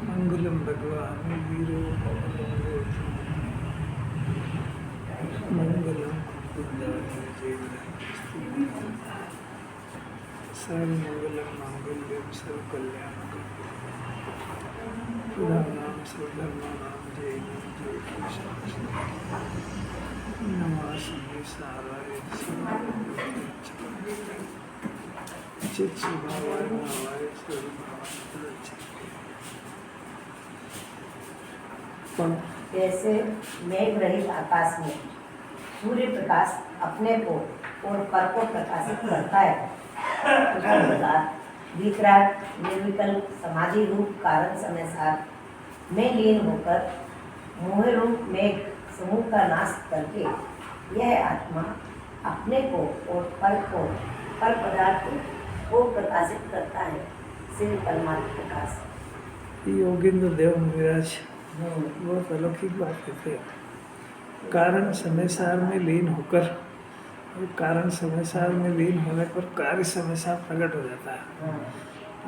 मंगलम भगवान वीरो मंगलम सर्वमंगलम मांगल्यम सर्वकल्याणकम पुराणाम सर्वधर्माणाम जयम जय कृष्ण नमः साराय चित स्वभावाय भावाय जैसे मेघ रहित आकाश में सूर्य प्रकाश अपने को और पर को प्रकाशित करता है, उसी प्रकार वितराग निर्विकल्प समाधि रूप कारण समय सार में लीन होकर मोह रूप मेघ समूह का नाश करके यह आत्मा अपने को और पर पदार्थ को प्रकाशित करता है। श्री परमात्मा प्रकाश। योगेंद्र देव महाराज बहुत अलौकिक बात कहते हैं। कारण समय सार में लीन होकर, कारण समय सार में लीन होने पर कार्य समय सार प्रकट हो जाता है।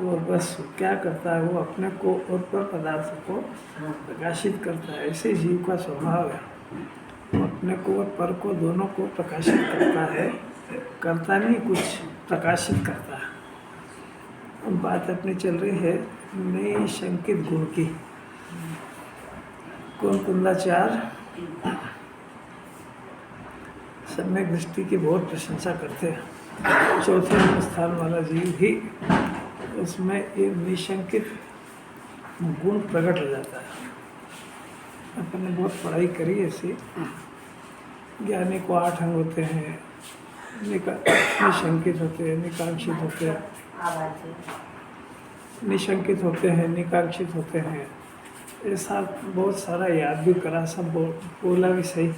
वो बस क्या करता है, वो अपने को और पर पदार्थ को प्रकाशित करता है। ऐसे जीव का स्वभाव है, वो अपने को और पर को दोनों को प्रकाशित करता है। करता नहीं, कुछ प्रकाशित करता है। अब बात अपनी चल रही है नई शंकित गुण की। कौन कुंदाचार सम्यक दृष्टि की बहुत प्रशंसा करते हैं। चौथे स्थान वाला जीव ही उसमें एक निशंकित गुण प्रकट हो जाता है। अपन ने बहुत पढ़ाई करी ऐसी। ज्ञानी को 8 अंग होते हैं, निशंकित होते हैं, निकांक्षित होते हैं, निशंकित होते हैं, निकांक्षित होते हैं। ऐसा बहुत सारा याद भी करा, सब बोला भी सही,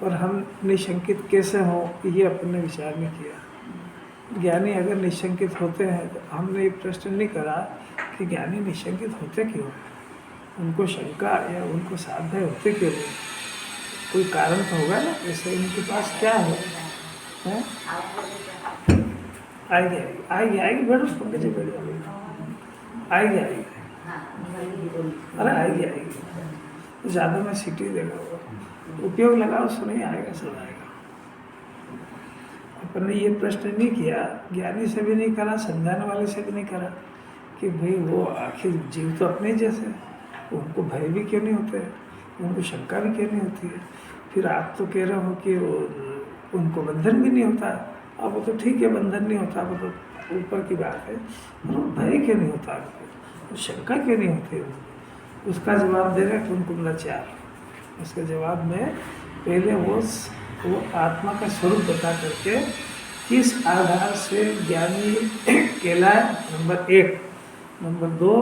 और हम निशंकित कैसे हों ये अपन ने विचार नहीं किया। ज्ञानी अगर निशंकित होते हैं तो हमने ये प्रश्न नहीं करा कि ज्ञानी निशंकित होते क्यों, उनको शंका या उनको साध्य होते क्यों, कोई कारण तो होगा ना। जैसे उनके पास क्या है, आएगी बैठो पंकज जी, बैठ आएगी अरे आएगी। ज़्यादा मैं सीटी देगा, वो उपयोग लगाओ, सुनिए, आएगा, सब आएगा। अपन ने ये प्रश्न नहीं किया, ज्ञानी से भी नहीं करा, समझाने वाले से भी नहीं करा कि भाई वो आखिर जीव तो अपने जैसे, उनको भय भी क्यों नहीं होते, उनको शंका भी क्यों नहीं होती है। फिर आप तो कह रहे हो कि उनको बंधन भी नहीं होता। अब वो तो ठीक है, बंधन नहीं होता, वो तो ऊपर की बात है, भय क्यों नहीं होता, उनको शंका क्यों नहीं होती। उसका जवाब दे रहे कौन कुंदाचार। उसके जवाब में पहले वो आत्मा का स्वरूप बता करके किस आधार से ज्ञानी कहलाए, नंबर 1, नंबर 2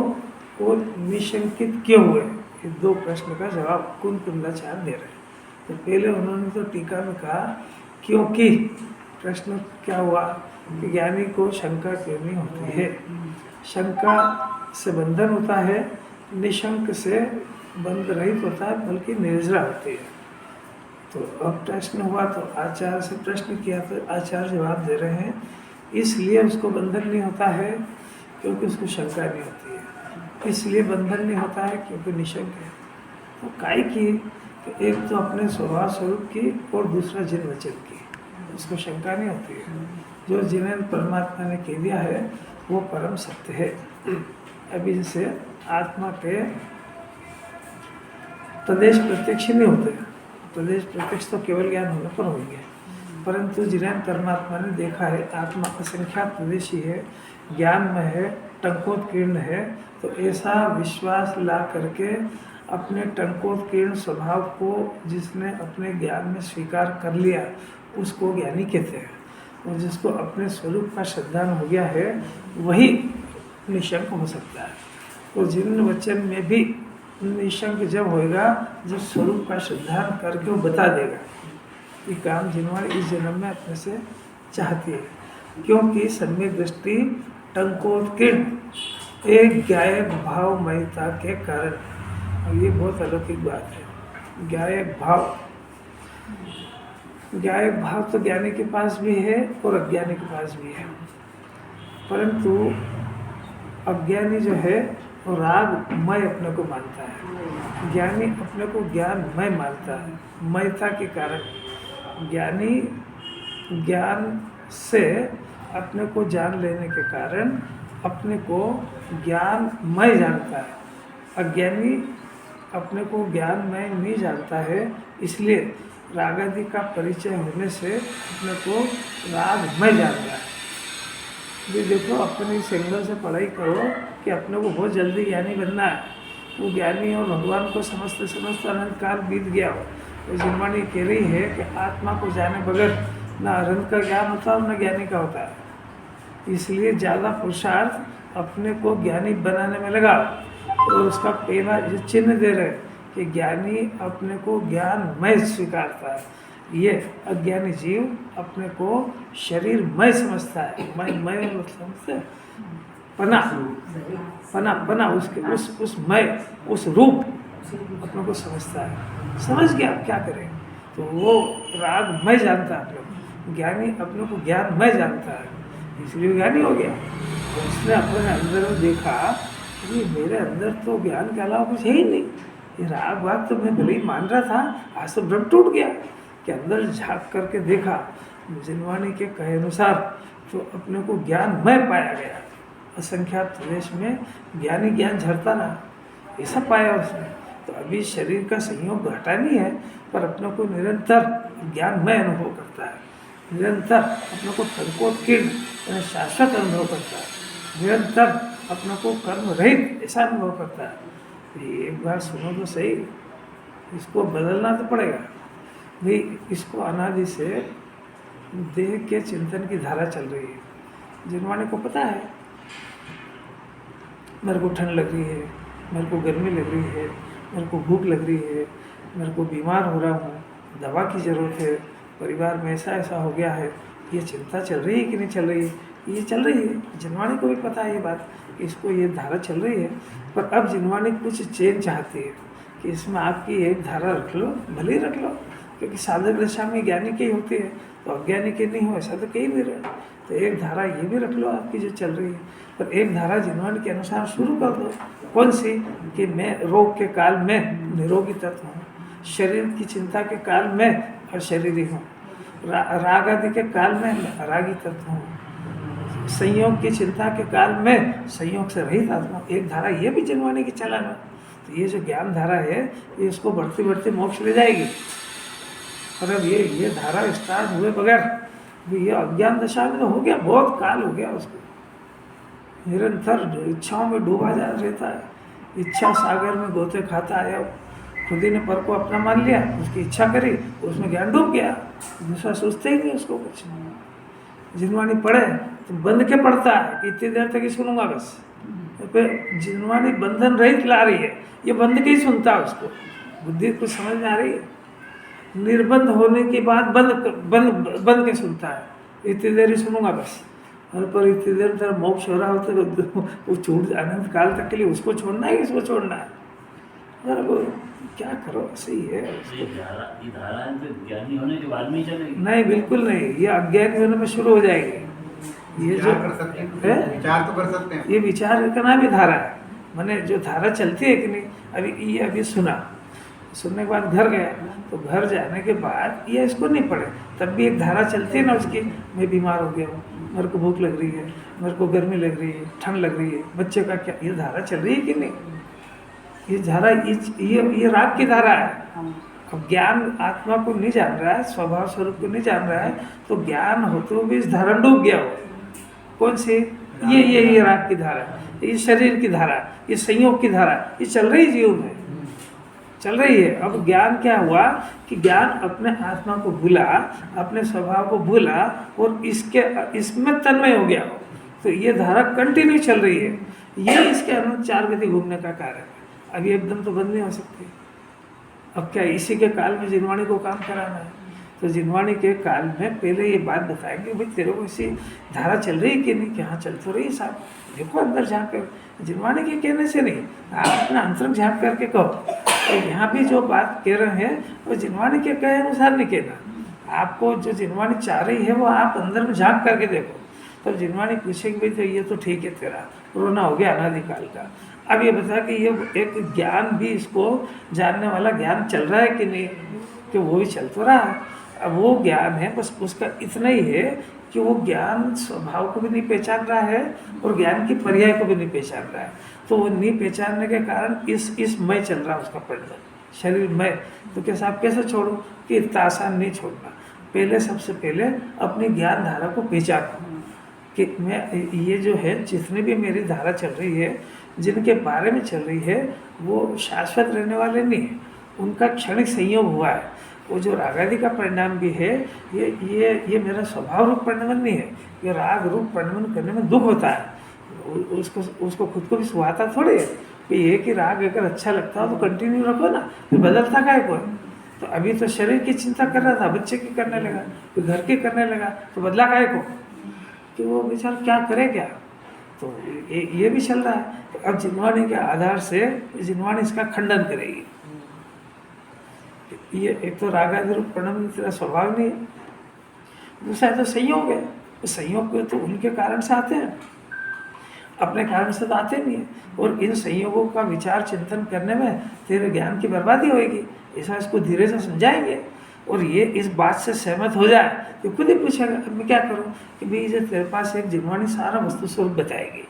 वो निशंकित क्यों हुए, ये 2 प्रश्न का जवाब कौन कुंदाचार दे रहे हैं। तो पहले उन्होंने तो टीका में कहा क्योंकि प्रश्न क्या हुआ कि ज्ञानी को शंका क्यों नहीं होती है। शंका से बंधन होता है, निशंक से बंध रहित होता है, बल्कि निर्जरा होती है। तो अब प्रश्न हुआ तो आचार्य से प्रश्न किया तो आचार्य जवाब दे रहे हैं इसलिए उसको बंधन नहीं होता है क्योंकि उसको शंका नहीं होती है, इसलिए बंधन नहीं होता है क्योंकि निशंक है। तो काय की, तो एक तो अपने स्वभाव स्वरूप की और दूसरा जिन वचन की, उसको शंका नहीं होती है। जो जिन्हें परमात्मा ने कह दिया है वो परम सत्य है। अभी जैसे आत्मा के प्रदेश प्रत्यक्ष नहीं होते, प्रदेश प्रत्यक्ष तो केवल ज्ञान होने पर होंगे, परंतु जिन्हें परमात्मा ने देखा है आत्मा असंख्यात प्रदेशी है, ज्ञान में है, टंकोत्कीर्ण है, तो ऐसा विश्वास ला करके अपने टंकोत्कीर्ण स्वभाव को जिसने अपने ज्ञान में स्वीकार कर लिया उसको ज्ञानी कहते हैं। और जिसको अपने स्वरूप का श्रद्धान हो गया है वही निशंक हो सकता है। तो जिन वचन में भी निशंक जब होएगा जब स्वरूप का श्रद्धान करके वो बता देगा कि काम जिन्होंने इस जन्म में अपने से चाहती है, क्योंकि सम्यक दृष्टि टंकोत्कीर्ण एक गायक भावमयता के कारण। और ये बहुत अलौकिक बात है। गायक भाव तो ज्ञानी के पास भी है और अज्ञानी के पास भी है, परंतु अज्ञानी जो है वो रागमय अपने को मानता है, ज्ञानी अपने को ज्ञानमय मानता है। मयता के कारण ज्ञानी ज्ञान से अपने को जान लेने के कारण अपने को ज्ञानमय जानता है। अज्ञानी अपने को ज्ञानमय नहीं जानता है, इसलिए रागादि का परिचय होने से अपने को रागमय जान रहा है। ये देखो, अपने इस एंगल से पढ़ाई करो कि अपने को बहुत जल्दी ज्ञानी बनना है। वो ज्ञानी और भगवान को समझते समझते अनंत काल बीत गया हो। तो जिनवाणी कह रही है कि आत्मा को जाने बगैर ना अनंत का ज्ञान होता है ना ज्ञानी का होता है। इसलिए ज़्यादा पुरुषार्थ अपने को ज्ञानी बनाने में लगा, और उसका पहला जो चिन्ह दे रहे कि ज्ञानी अपने को ज्ञानमय स्वीकारता है। ये अज्ञानी जीव अपने को शरीरमय समझता है। मय समझते पना पना पना उसके उस मय उस रूप अपने को समझता है। समझ गया, क्या करें? तो वो रागमय जानता है अपने को। ज्ञानी अपने को ज्ञानमय जानता है, इसलिए ज्ञानी हो गया। तो उसने अपने अंदर में देखा कि मेरे अंदर तो ज्ञान के अलावा कुछ है ही नहीं। ये राग वाग तो मैं भले ही मान रहा था, आज तो भ्रम टूट गया कि अंदर झांक करके देखा। जिनवाणी के कहे अनुसार तो अपने को ज्ञानमय पाया गया। असंख्यात देश में ज्ञानी ज्ञान झरता रहा, ऐसा पाया उसने। तो अभी शरीर का संयोग घटा नहीं है, पर अपने को निरंतर ज्ञानमय अनुभव करता है। निरंतर अपने को संकोचकीर्ण शाश्वत अनुभव करता है। निरंतर अपने को कर्म रहित ऐसा अनुभव करता है। एक बार सुनो तो सही, इसको बदलना तो पड़ेगा भाई। इसको अनादि से देह के चिंतन की धारा चल रही है। जिनवाणी को पता है मेरे को ठंड लग रही है, मेरे को गर्मी लग रही है, मेरे को भूख लग रही है, मेरे को बीमार हो रहा हूँ, दवा की ज़रूरत है, परिवार में ऐसा ऐसा हो गया है। ये चिंता चल रही है कि नहीं चल रही है? ये चल रही है। जिनवाणी को भी पता है ये बात, इसको ये धारा चल रही है। पर अब जिनवाणी कुछ चेंज चाहती है कि इसमें आपकी एक धारा रख लो, भले ही रख लो, क्योंकि साधक दशा में ज्ञानी की होती है, तो अज्ञानी की नहीं हो, ऐसा तो कहीं नहीं रहे। तो एक धारा ये भी रख लो आपकी जो चल रही है, पर एक धारा जिनवाणी के अनुसार शुरू कर दो। कौन सी? कि मैं रोग के काल में निरोगी तत्व हूँ, शरीर की चिंता के काल में अशरीरी हूँ, राग आदि के काल में रागी तत्व हूँ, संयोग की चिंता के काल में संयोग से रहित आत्मा। एक धारा ये भी जिनवाणी की चलाना। तो ये जो ज्ञान धारा है, ये इसको बढ़ते बढ़ते मोक्ष ले जाएगी। और अब ये धारा स्टार्ट हुए बगैर ये अज्ञान दशा में तो हो गया, बहुत काल हो गया उसको। निरंतर इच्छाओं में डूबा जा रहता है, इच्छा सागर में गोते खाता है। खुद ही ने पर को अपना मान लिया, उसकी इच्छा करी, उसमें ज्ञान डूब गया, दूसरा सोचते ही नहीं उसको कुछ। जिनवाणी पढ़े तो बंध के पढ़ता है कि इतनी देर तक ही सुनूंगा बस। तो जिनवाणी बंधन रहित ला रही है, ये बंध के ही सुनता है उसको। बुद्धि कुछ समझ में आ रही है? निर्बंध होने के बाद बंद के सुनता है, इतनी देर ही सुनूंगा बस। और पर इतनी देर तेरा मोक्ष हो रहा होता तो वो छूट अनंत काल तक के लिए उसको छोड़ना है, इसको छोड़ना है। अगर वो क्या करो, सही है। ज्ञानी होने के बाद में चलेगी? नहीं, बिल्कुल नहीं। ये अज्ञानी होने में शुरू हो जाएगी। ये जो कर सकते हैं, विचार तो कर सकते हैं। ये विचार करना भी धारा है, माने जो धारा चलती है कि नहीं। अभी सुना, सुनने के बाद घर गया, तो घर जाने के बाद ये इसको नहीं पढ़े, तब भी एक धारा चलती है ना उसकी। मैं बीमार हो गया हूँ, मेरे को भूख लग रही है, मेरे को गर्मी लग रही है, ठंड लग रही है, बच्चे का क्या, ये धारा चल रही है कि नहीं? ये धारा ये राग की धारा है। अब ज्ञान आत्मा को नहीं जान रहा है, स्वभाव स्वरूप को नहीं जान रहा है, तो ज्ञान होते हुए भी इस धारा डूब गया हो। कौन सी? ये राग की धारा, ये शरीर की धारा, ये संयोग की धारा, ये चल रही जीव में, चल रही है। अब ज्ञान क्या हुआ कि ज्ञान अपने आत्मा को भूला, अपने स्वभाव को भूला, और इसमें तन्मय हो गया। तो ये धारा कंटिन्यू चल रही है। ये इसके अनंत चार गति घूमने का कारण है। अब ये एकदम तो बंद नहीं हो सकती। अब क्या इसी के काल में जिनवाणी को काम कराना है? तो जिनवाणी के काल में पहले ये बात बताएंगे, भाई तेरे को इसी धारा चल रही है कि नहीं? कि हाँ चल तो रही है साहब, देखो अंदर झाँक कर। जिनवाणी के कहने से नहीं, आप अपना अंतरंग झाँक करके कहो। तो यहाँ भी जो बात कह रहे हैं वो जिनवाणी के कहे अनुसार नहीं कहना। आपको जो जिनवाणी चाह रही है वो आप अंदर में झाँक करके देखो। तब जिनवाणी पूछे कि भाई तो ये तो ठीक है, तेरा रोना हो गया अनादिकाल का, अब ये बता कि ये एक ज्ञान भी इसको जानने वाला ज्ञान चल रहा है कि नहीं, कि वो भी चल तो रहा है। अब वो ज्ञान है, बस उसका इतना ही है कि वो ज्ञान स्वभाव को भी नहीं पहचान रहा है और ज्ञान की पर्याय को भी नहीं पहचान रहा है। तो वो नहीं पहचानने के कारण इस मय चल रहा है उसका परिणाम, शरीर मय। तो कैसे आप कैसे छोड़ो, कि इतना आसान नहीं छोड़ना। पहले सबसे पहले अपनी ज्ञान धारा को पहचानो कि मैं ये जो है जितनी भी मेरी धारा चल रही है, जिनके बारे में चल रही है, वो शाश्वत रहने वाले नहीं है, उनका क्षणिक संयोग हुआ है। वो जो राग आदि का परिणाम भी है, ये मेरा स्वभाव रूप परिणमन नहीं है। ये राग रूप परिणमन करने में दुख होता है, उसको खुद को भी सुहाता थोड़े है कि ये कि राग अगर अच्छा लगता हो तो कंटिन्यू रखो ना, फिर बदलता काहे को है। तो अभी तो शरीर की चिंता कर रहा था, बच्चे की करने लगा, फिर घर की करने लगा, तो बदला काहे को, कि वो बेचारा क्या करे क्या। तो ये भी चल रहा है। तो अब जिनवाणी के आधार से जिनवाणी इसका खंडन करेगी। ये एक तो राग आदि रूप परिणाम तेरा स्वभाव नहीं है, दूसरा तो संयोग है। तो संयोग को तो उनके कारण से आते हैं, अपने कारण से तो आते नहीं है। और इन संयोगों का विचार चिंतन करने में तेरे ज्ञान की बर्बादी होगी, ऐसा इसको धीरे से समझाएंगे। और ये इस बात से सहमत हो जाए तो खुद ही पूछेगा अब मैं क्या करूं, कि भाई जो तेरे पास एक जिनवाणी सारा वस्तु स्वरूप बताएगी,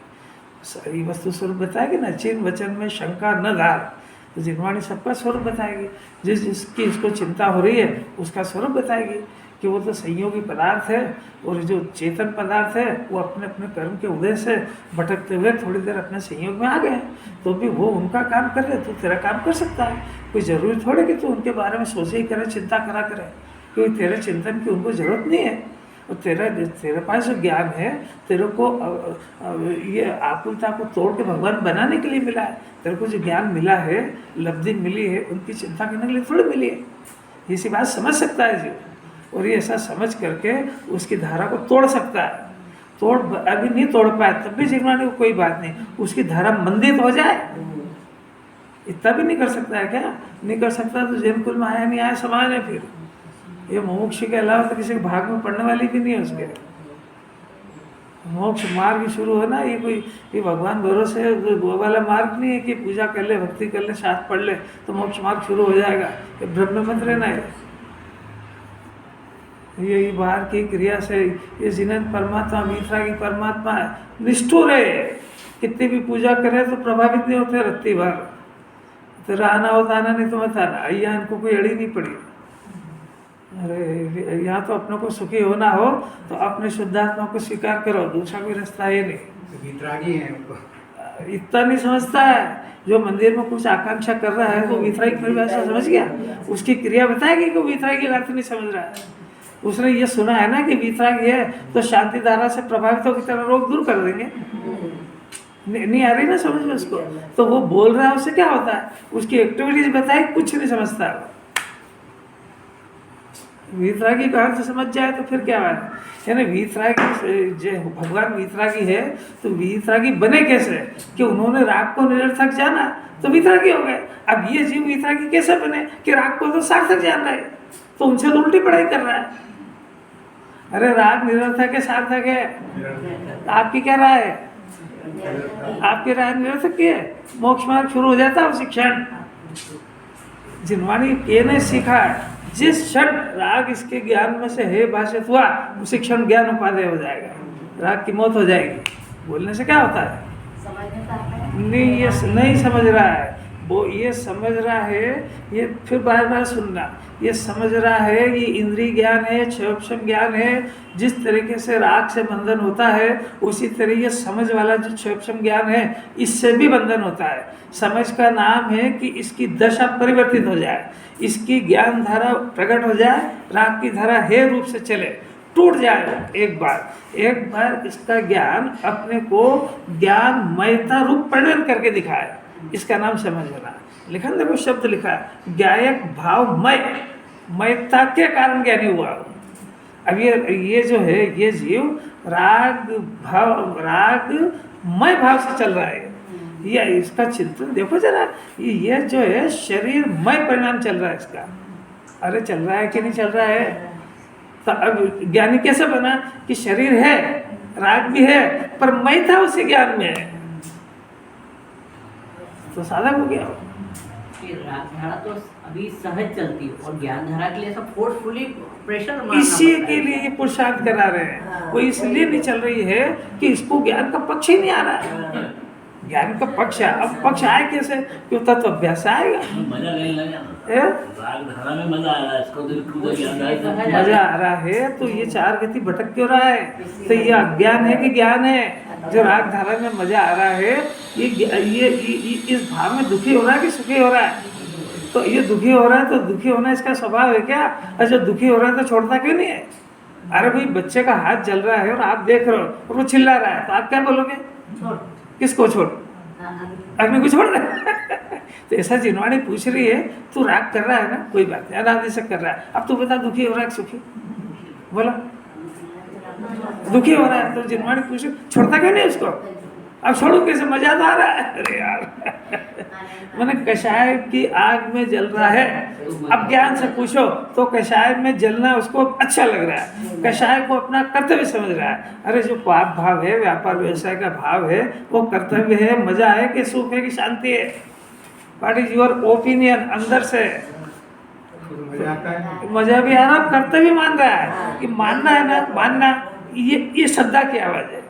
सारी वस्तु स्वरूप बताएगी ना, चिन्ह वचन में शंका न धार। तो जिनवाणी सबका स्वरूप बताएगी, जिसकी इसको चिंता हो रही है उसका स्वरूप बताएगी कि वो तो संयोगी पदार्थ है, और जो चेतन पदार्थ है वो अपने अपने कर्म के उदय से भटकते हुए थोड़ी देर अपने संयोग में आ गए, तो भी वो उनका काम कर रहे, तो तेरा काम कर सकता है। कोई ज़रूरी थोड़े कि तू उनके बारे में सोचे ही करे, चिंता करा करे, क्योंकि तेरे चिंतन की उनको ज़रूरत नहीं है। और तेरे पास जो ज्ञान है, तेरे को ये आकुलता को तोड़ के भगवान बनाने के लिए मिला है। तेरे को जो ज्ञान मिला है, लब्धि मिली है, उनकी चिंता करने के लिए थोड़ी मिली है। इसी बात समझ सकता है जी, और ये ऐसा समझ करके उसकी धारा को तोड़ सकता है। अभी नहीं तोड़ पाया तब भी जिनवाणी को कोई बात नहीं, उसकी धारा मंदित हो जाए इतना भी नहीं कर सकता है क्या, नहीं कर सकता तो जैन कुल में आया नहीं आया समान है। फिर ये मोक्ष के अलावा तो किसी भाग में पढ़ने वाली भी नहीं है उसके। मोक्ष मार्ग शुरू है ना, ये भगवान भरोसे वो वाला मार्ग नहीं है कि पूजा कर ले, भक्ति कर ले, शास्त्र पढ़ ले तो मोक्ष मार्ग शुरू हो जाएगा। ये भ्रम में मत रहना है। ये बाहर की क्रिया से ये जिन्हें परमात्मा वीतरागी परमात्मा है, निष्ठुर है, कितनी भी पूजा करे तो प्रभावित नहीं होते रत्ती भर। तेरा आना होता आना, नहीं तो मत आना, यहाँ इनको कोई अड़ी नहीं पड़ी। अरे यहाँ तो अपनों को सुखी होना हो तो अपने शुद्धात्मा को स्वीकार करो, दूसरा कोई रास्ता है नहीं। वितरागी है इतना नहीं समझता है। जो मंदिर में कुछ आकांक्षा कर रहा है वो वितरागी परिभाषा समझ गया, उसकी क्रिया बताएगी कि वितरागी अर्थ नहीं समझ रहा है। उसने ये सुना है ना कि वितरागी है तो शांति धारा से प्रभावित होकर तेरा रोग दूर कर देंगे। नहीं आ रही ना समझ में उसको, तो वो बोल रहा है, उससे क्या होता है, उसकी एक्टिविटीज बताए, कुछ नहीं समझता है। वीतरागी का अर्थ समझ जाए तो फिर क्या बात है। यानी वीतरागी भगवान वीतरागी है तो वीतरागी बने कैसे, कि उन्होंने राग को निरर्थक जाना तो वीतरागी हो गए। अब ये जीव वीतरागी कैसे बने कि राग को तो सार्थक जान रहा है, तो उनसे तो उल्टी पढ़ाई कर रहा है। अरे राग निरर्थक है सार्थक है, आपकी क्या राय है? आपकी राय निरर्थक की है, मोक्ष मार्ग शुरू हो जाता है उसी क्षण। जिनवाणी के ने सीखा, जिस क्षण राग इसके ज्ञान में से है भाषित हुआ उसी क्षण ज्ञान उपादेय हो जाएगा, राग की मौत हो जाएगी। बोलने से क्या होता है, नहीं ये नहीं समझ रहा है वो, ये समझ रहा है, ये फिर बार बार सुनना, ये समझ रहा है ये इंद्रिय ज्ञान है, क्षयोपशम ज्ञान है। जिस तरीके से राग से बंधन होता है उसी तरह ये समझ वाला जो क्षयोपशम ज्ञान है इससे भी बंधन होता है। समझ का नाम है कि इसकी दशा परिवर्तित हो जाए, इसकी ज्ञान धारा प्रकट हो जाए, राग की धारा हे रूप से चले, टूट जाए एक बार इसका ज्ञान अपने को ज्ञानमयता रूप परिणत करके दिखाए, इसका नाम समझना। लिखा देखो शब्द लिखा है, ज्ञायक भाव मयता के कारण ज्ञानी हुआ। अब ये जो है ये जीव रागमय भाव से चल रहा है, ये इसका चिंतन देखो जरा, ये जो है शरीरमय परिणाम चल रहा है इसका। अरे चल रहा है कि नहीं चल रहा है? तो अब ज्ञानी कैसे बना कि शरीर है राग भी है पर मैं था उसी ज्ञान में है, तो साधक हो गया वो। ये राग धारा तो अभी सहज चलती है और ज्ञान धारा के लिए सब फोर्सफुली प्रेशर मारना इसी पड़ता के है। लिए ये पुरुषार्थ करा रहे हैं, वो इसलिए नहीं चल रही है कि इसको ज्ञान का पक्ष ही नहीं आ रहा है। ज्ञान का पक्ष है, अब पक्ष आए कैसे, क्यों तत्व अभ्यास से आएगा। मजा नहीं लगा ए? राग धारा में मजा आ रहा है, इसको तो बिल्कुल ज्ञान धारा मजा आ रहा है तो ये चार गति भटक क्यों रहा है, तो ये अज्ञान है कि ज्ञान है। जो राग धारा में मजा आ रहा है ये इस भाव में दुखी हो रहा है कि सुखी हो रहा है, तो ये दुखी हो रहा है तो दुखी होना इसका स्वभाव है क्या, और जो दुखी हो रहा है तो छोड़ता क्यों नहीं है। अरे भाई बच्चे का हाथ जल रहा है और आप देख रहे हो और वो चिल्ला रहा है, तो आप क्या बोलोगे, किसको छोड़, अग्नि को छोड़ रहे तो ऐसा जिनवाणी पूछ रही है, तू राग कर रहा है ना, कोई बात नहीं, अनादि से कर रहा है, अब तू बता दुखी हो रहा है कि सुखी, बोला दुखी हो रहा है, तो जिनवाणी पूछ छोड़ता क्यों नहीं उसको, अब छोड़ू कैसे, मजा तो आ रहा है। अरे यार मैंने कषाय की आग में जल रहा है, अब ज्ञान से पूछो तो कषाय में जलना उसको अच्छा लग रहा है, कषाय को अपना कर्तव्य समझ रहा है। अरे जो पाप भाव है, व्यापार व्यवसाय का भाव है, वो कर्तव्य है, मजा है कि सुख है कि शांति है, व्हाट इज योर ओपिनियन अंदर से, मजा आता है। मजा भी आ रहा, कर्तव्य मान रहा है कि मानना है ना, मानना, ये श्रद्धा की आवाज है,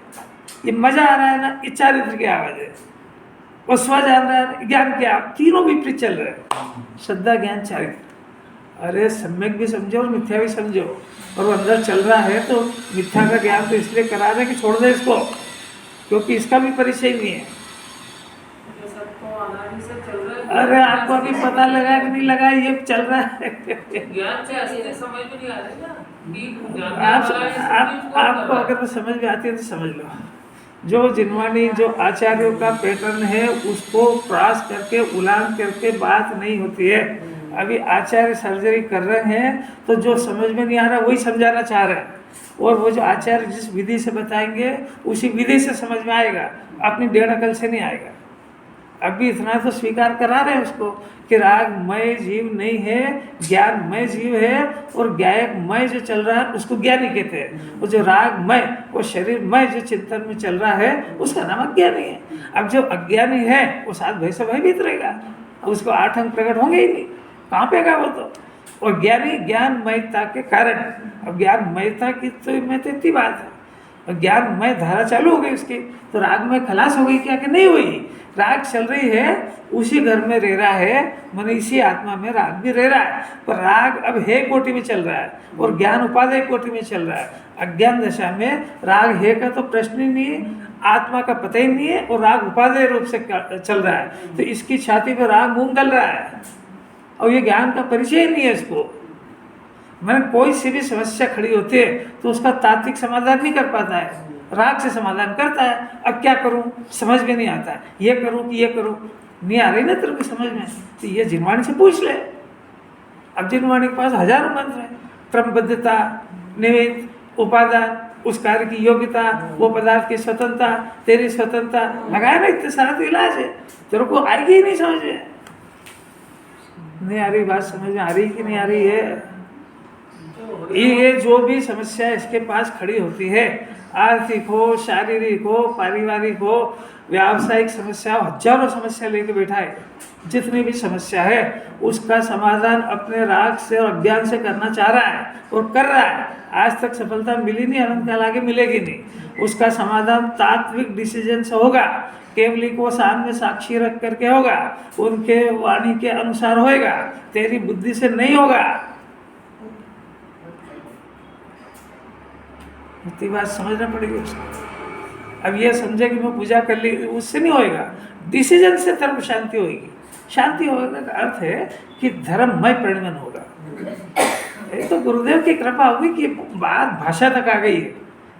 ये मजा आ रहा है ना, ये चारित्र की आवाज है, और स्व जान रहा है ज्ञान क्या, तीनों विपरीत चल रहे हैं, श्रद्धा ज्ञान चारित्र। अरे सम्यक भी समझो और मिथ्या भी समझो, और वो अंदर चल रहा है तो मिथ्या का ज्ञान तो इसलिए करा रहे कि छोड़ दे इसको, क्योंकि इसका भी परिचय नहीं है। अरे आपको अभी पता लगा कि नहीं लगा, ये चल रहा है ज्ञान से असली समझ में नहीं आ रही ना कि जानने आप, वाला है, आपको अगर तो समझ में आती है तो समझ लो, जो जिनवाणी जो आचार्यों का पैटर्न है उसको क्रॉस करके उलान करके बात नहीं होती है। अभी आचार्य सर्जरी कर रहे हैं तो जो समझ में नहीं आ रहा वही समझाना चाह रहे हैं, और वो जो आचार्य जिस विधि से बताएंगे उसी विधि से समझ में आएगा, अपनी डेढ़ अकल से नहीं आएगा। अभी इतना तो स्वीकार करा रहे हैं उसको कि रागमय जीव नहीं है, ज्ञानमय जीव है, और ज्ञायकमय जो चल रहा है उसको ज्ञानी कहते हैं, और जो रागमय वो शरीरमय जो चिंतन में चल रहा है उसका नाम अज्ञानी है। अब जो अज्ञानी है वो साथ भय से भयभीत रहेगा, अब उसको 8 अंग प्रकट होंगे ही नहीं, कहाँ पे गया वो तो। और ज्ञानी ज्ञानमयता के कारण, अब ज्ञानमयता की तो मैं तो इतनी बात है, और ज्ञानमय धारा चालू हो गई उसकी, तो रागमय खलास हो गई क्या कि नहीं हुई, राग चल रही है, उसी घर में रह रहा है, मैंने इसी आत्मा में राग भी रह रहा है, पर राग अब है कोटि में चल रहा है और ज्ञान उपादेय कोटि में चल रहा है। अज्ञान दशा में राग है का तो प्रश्न ही नहीं है, आत्मा का पता ही नहीं है, और राग उपादेय रूप से चल रहा है, तो इसकी छाती पर राग मूंग डल रहा है, और ये ज्ञान का परिचय ही नहीं है इसको। मैंने कोई सी भी समस्या खड़ी होती है तो उसका तात्विक समाधान नहीं कर पाता है, राग से समाधान करता है। अब क्या करूं, समझ में नहीं आता है, ये करूं कि ये करूं, नहीं आ रही ना तेरे को समझ में, तो ये जिनवाणी से पूछ ले। अब जिनवाणी के पास हजारों मंत्र हैं, क्रमबद्धता, निमित्त, उपादान, उस कार्य की योग्यता, वो पदार्थ की स्वतंत्रता, तेरी स्वतंत्रता, लगाया ना इतने सारा तो इलाज है, तेरे को आएगी ही नहीं समझ में, नहीं आ रही बात समझ में आ रही कि नहीं आ रही है। ये जो भी समस्या इसके पास खड़ी होती है, आर्थिक हो, शारीरिक हो, पारिवारिक हो, व्यावसायिक समस्या, हजारों समस्या लेके बैठा है, जितनी भी समस्या है उसका समाधान अपने राग से और अज्ञान से करना चाह रहा है और कर रहा है। आज तक सफलता मिली नहीं, अनंत काल आगे मिलेगी नहीं। उसका समाधान तात्विक डिसीजन से होगा, केवली को सामने साक्षी रख करके होगा, उनके वाणी के अनुसार होएगा, तेरी बुद्धि से नहीं होगा। इतनी बात समझना पड़ेगी उसको। अब ये समझे कि मैं पूजा कर ली, उससे नहीं होएगा, डिसीजन से धर्म शांति होगी। शांति होने का अर्थ है कि धर्ममय परिणमन होगा। ये तो गुरुदेव की कृपा होगी कि बात भाषा तक आ गई है,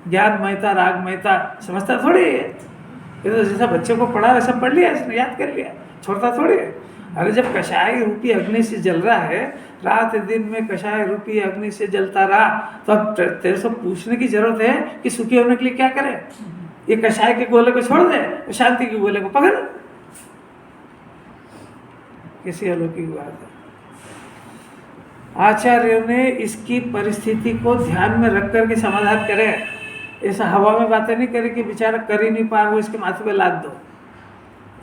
ज्ञानमयता, रागमयता समझता थोड़ी है, ये तो जैसा बच्चे को पढ़ा वैसा पढ़ लिया, इसने याद कर लिया, छोड़ता थोड़ी है। अरे जब कषाय रूपी अग्नि से जल रहा है, रात दिन में कषाय रूपी अग्नि से जलता रहा, तो अब तेरे से पूछने की जरूरत है कि सुखी होने के लिए क्या करे। ये कषाय के गोले को छोड़ दे, शांति के गोले को पकड़, किसी अलौकिक बात है। आचार्यों ने इसकी परिस्थिति को ध्यान में रख करके समाधान करे। ऐसा हवा में बातें नहीं करे कि बेचारा कर ही नहीं पा वो इसके माथे पे लाद दो।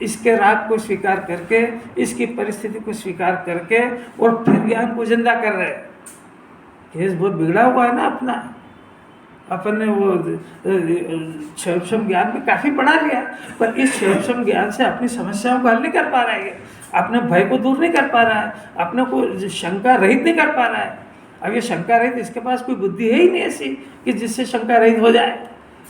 इसके राग को स्वीकार करके, इसकी परिस्थिति को स्वीकार करके और फिर ज्ञान को जिंदा कर रहे हैं। केस बहुत बिगड़ा हुआ है ना अपना। अपन ने वो क्षयोपशम ज्ञान में काफ़ी पढ़ा लिया, पर इस क्षयोपशम ज्ञान से अपनी समस्याओं को हल नहीं कर पा रहा है, अपने भय को दूर नहीं कर पा रहा है, अपने को शंका रहित नहीं कर पा रहा है। अब ये शंका रहित, इसके पास कोई बुद्धि है ही नहीं ऐसी कि जिससे शंका रहित हो जाए,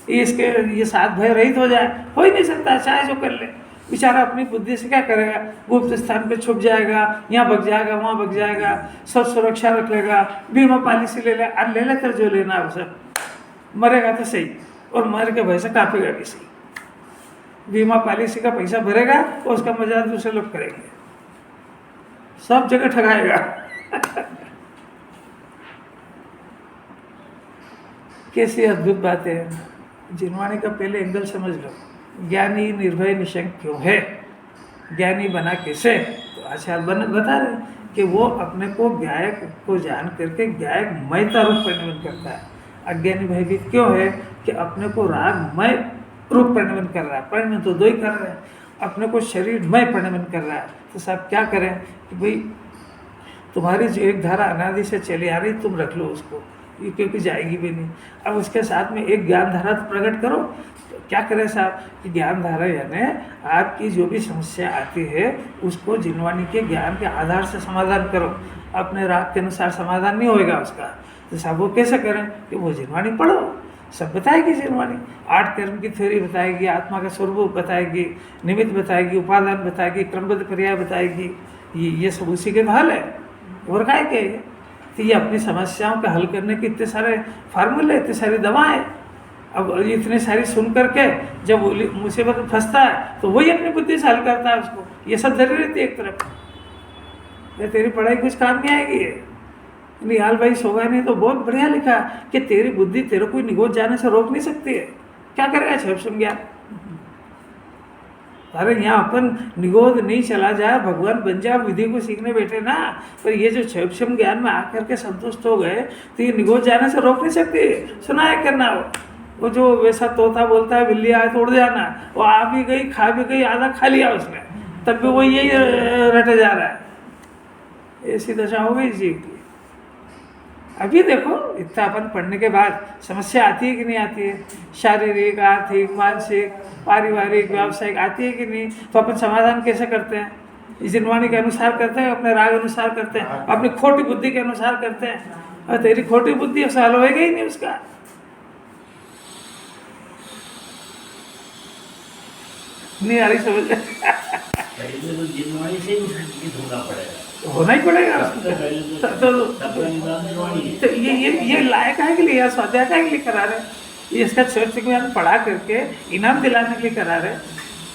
ये सात भय रहित हो जाए, हो ही नहीं सकता। चाहे जो कर ले, बेचारा अपनी बुद्धि से क्या करेगा, गुप्त स्थान पे छुप जाएगा, यहाँ भग जाएगा, वहाँ भग जाएगा, सब सुरक्षा रख लेगा, बीमा पॉलिसी ले ले, और ले लेकर जो लेना है सब, मरेगा तो सही, और मर के भय से कांपेगा भी सही। बीमा पॉलिसी का पैसा भरेगा और उसका मजाक दूसरे लोग करेंगे, सब जगह ठगाएगा। कैसी अद्भुत बात है। जिनवाणी का पहले एंगल समझ लो। ज्ञानी निर्भय निशंक क्यों है, ज्ञानी बना कैसे? तो आचार्य बता रहे कि वो अपने को गायक को जान करके गायक मयता रूप परिणमन करता है। अज्ञानी भयभीत क्यों है कि अपने को रागमय रूप परिणमन कर रहा है। परिणमन तो दो ही कर रहे हैं, अपने को शरीरमय परिणमन कर रहा है। तो साहब क्या करें कि भाई तुम्हारी जो एक धारा अनादि से चली आ रही, तुम रख लो उसको, ये क्योंकि जाएगी भी नहीं। अब उसके साथ में एक ज्ञान धारा तो प्रकट करो। तो क्या करें साहब कि ज्ञान धारा यानी आपकी जो भी समस्या आती है उसको जिनवाणी के ज्ञान के आधार से समाधान करो। अपने राग के अनुसार समाधान नहीं होएगा उसका। तो साहब वो कैसे करें कि वो जिनवाणी पढ़ो, सब बताएगी जिनवाणी। 8 कर्म की थ्योरी बताएगी, आत्मा का स्वरूप बताएगी, निमित्त बताएगी, उपादान बताएगी, क्रमबद्ध पर्याय बताएगी। ये सब उसी के हल है, और काय के। तो ये अपनी समस्याओं का हल करने के इतने सारे फार्मूले, इतनी सारी दवाएं। अब इतनी सारी सुन करके जब मुसीबत में फंसता है तो वही अपनी बुद्धि से हल करता है उसको। ये सब धरी रहती है एक तरफ। ये तेरी पढ़ाई कुछ काम नहीं आएगी। निहाल भाई सोगा नहीं तो बहुत बढ़िया लिखा कि तेरी बुद्धि तेरे को निगोद जाने से रोक नहीं सकती है। क्या करेगा क्षयोपशम ज्ञान? अरे यहाँ अपन निगोद नहीं चला जाए, भगवान बन जाए, विधि को सीखने बैठे ना, पर ये जो क्षयोपशम ज्ञान में आकर के संतुष्ट हो गए तो ये निगोद जाने से रोक नहीं सकती। सुना है करना वो जो वैसा तोता बोलता है बिल्ली आए तो उड़ जाना, वो आ भी गई, खा भी गई, आधा खा लिया उसने, तब भी वो यही रटे जा रहा है। ऐसी दशा हो गई जीव की। अभी देखो इतना अपन पढ़ने के बाद समस्या आती है कि नहीं आती है? शारीरिक, आर्थिक, मानसिक, पारिवारिक, व्यावसायिक आती है कि नहीं? तो अपन समाधान कैसे करते हैं? जिनवाणी के अनुसार करते हैं, अपने राग अनुसार करते हैं, अपनी खोटी बुद्धि के अनुसार करते हैं। और तेरी खोटी बुद्धि उससे हल होएगा ही नहीं उसका। नहीं आ रही समझ? पहले तो जिनवाणी से ही ढूंढना पड़ेगा, होना ही पड़ेगा। तो ये लायक है के लिए या स्वाध्याय का के लिए करा रहे? ये इसका क्षयोपशम ज्ञान पढ़ा करके इनाम दिलाने के लिए करा रहे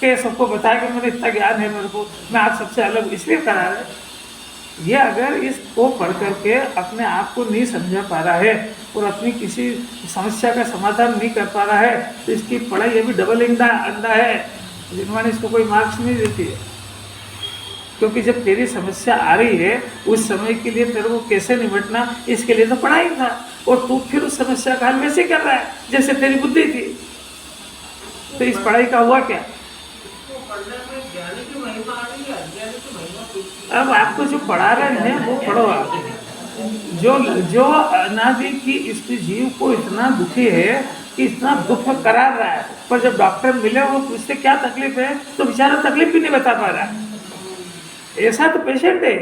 कि सबको बताया कि मेरे इतना ज्ञान है, मेरे को, मैं आप सबसे अलग इसलिए करा रहे। ये अगर इसको पढ़ करके अपने आप को नहीं समझा पा रहा है और अपनी किसी समस्या का समाधान नहीं कर पा रहा है तो इसकी पढ़ाई अभी डबल अंडा है। जिनवाणी इसको कोई मार्क्स नहीं देती है, क्योंकि जब तेरी समस्या आ रही है उस समय के लिए तेरे को कैसे निपटना, इसके लिए तो पढ़ाई था, और तू फिर उस समस्या का हल वैसे कर रहा है जैसे तेरी बुद्धि थी। तो इस पढ़ाई का हुआ क्या? पढ़ने में ज्ञानी की महिमा आ रही है, अज्ञानी की महिमा कुछ। अब आपको जो पढ़ा रहे हैं वो पढ़ो आप। जो अनादि की इस जीव को इतना दुखी है कि इतना दुख करा रहा है, पर जब डॉक्टर मिले वो पूछते क्या तकलीफ है तो बेचारा तकलीफ भी नहीं बता पा रहा है। ऐसा तो पेशेंट है।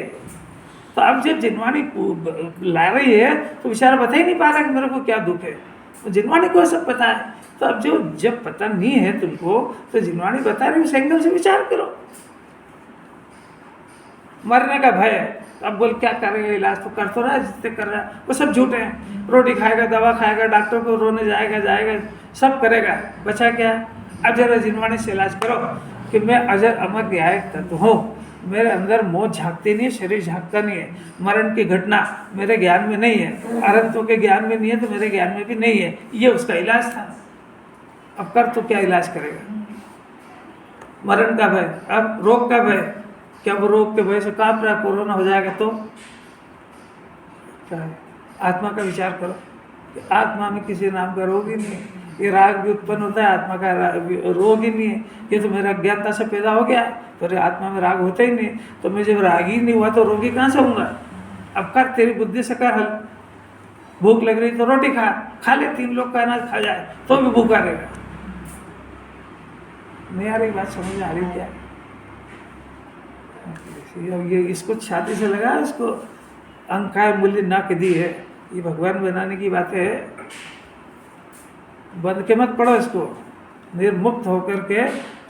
तो अब जब जिनवाणी ला रही है तो बेचारा बता ही नहीं पा रहा कि मेरे को क्या दुख है। तो जिनवाणी को सब पता है। तो अब जब पता नहीं है तुमको तो जिनवाणी बता रही, उस एंगल से विचार करो। मरने का भय है, अब बोल क्या करेगा, इलाज तो कर तो रहा है जितने कर रहा है, वो सब झूठे हैं। रोटी खाएगा, दवा खाएगा, डॉक्टर को रोने जाएगा, सब करेगा, बचा क्या? अब जरा जिनवाणी से इलाज करो कि मैं अजर अमर न्यायिक तत्व हूँ, मेरे अंदर मौत झांकती नहीं है, शरीर झांकता नहीं है, मरण की घटना मेरे ज्ञान में नहीं है, अनंतों के ज्ञान में नहीं है तो मेरे ज्ञान में भी नहीं है। ये उसका इलाज था। अब कर तो क्या इलाज करेगा? मरण का भय, अब रोग का भय, क्या वो रोग के भय से कांप रहा, कोरोना हो जाएगा तो क्या है? आत्मा का विचार करो कि आत्मा में किसी नाम का रोग ही नहीं है। ये राग भी उत्पन्न होता है, आत्मा का रोग ही नहीं है। ये तो मेरा अज्ञानता से पैदा हो गया, तो आत्मा में राग होता ही नहीं। तो मैं जब राग ही नहीं हुआ तो रोगी कहाँ से होऊंगा? अब कर, तेरी बुद्धि से कर हल। भूख लग रही तो रोटी खा ले, 3 लोग का अनाज खा जाए तो भी भूखा रहेगा। नहीं आ रही बात समझ आ रही क्या? अब ये इसको छाती से लगा, इसको अंकाय मूल्य ना के दी है, ये भगवान बनाने की बातें है। बंद के मत पढ़ो इसको, निर्मुक्त होकर के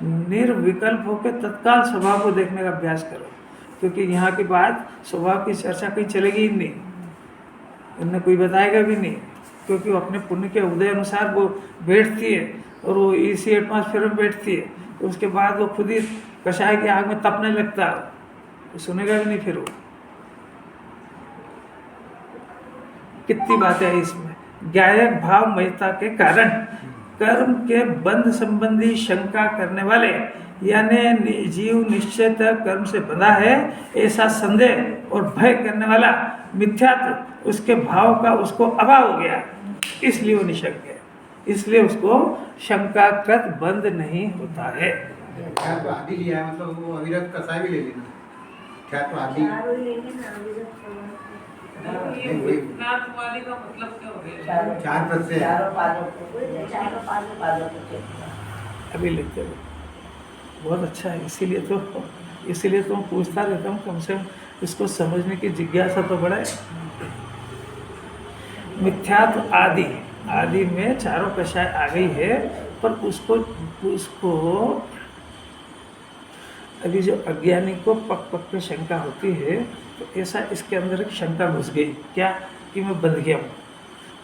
निर्विकल्प होकर तत्काल स्वभाव को देखने का अभ्यास करो, क्योंकि यहाँ की बात स्वभाव की चर्चा कहीं चलेगी ही नहीं, इन्हें कोई बताएगा भी नहीं, क्योंकि वो अपने पुण्य के उदय अनुसार वो बैठती है और वो इसी एटमॉस्फेयर में बैठती है। तो उसके बाद वो खुद ही कषाय की आग में तपने लगता है, तो सुनेगा भी नहीं फिर वो। कितनी बातें है इसमें। ज्ञायक भाव मयता के कारण कर्म के बंध संबंधी शंका करने वाले, यानी जीव निश्चयत कर्म से बंधा है ऐसा संदेह और भय करने वाला मिथ्यात्व, उसके भाव का उसको अभाव हो गया, इसलिए वो निशंक है, इसलिए उसको शंकाकृत बंध नहीं होता है। क्या तो आदि लिया है, मतलब वो अविरत कसाय भी ले लेना। क्या तो आदि चारों लेंगे ना, अविरत ये विज्ञान वाले का मतलब क्या हो गया? चार पद से है। चारों पादों को, चारों पादों को अभी लेते हो, बहुत अच्छा है। इसीलिए तो मैं पूछता रहता हूँ, कम से कम इसको समझने की जिज्ञासा तो बढ़े। मिथ्यात्व आदि में चारों कषाय आ गई है, पर उसको अभी जो अज्ञानी को पक पे शंका होती है, तो ऐसा इसके अंदर एक शंका घुस गई, क्या कि मैं बन गया हूँ,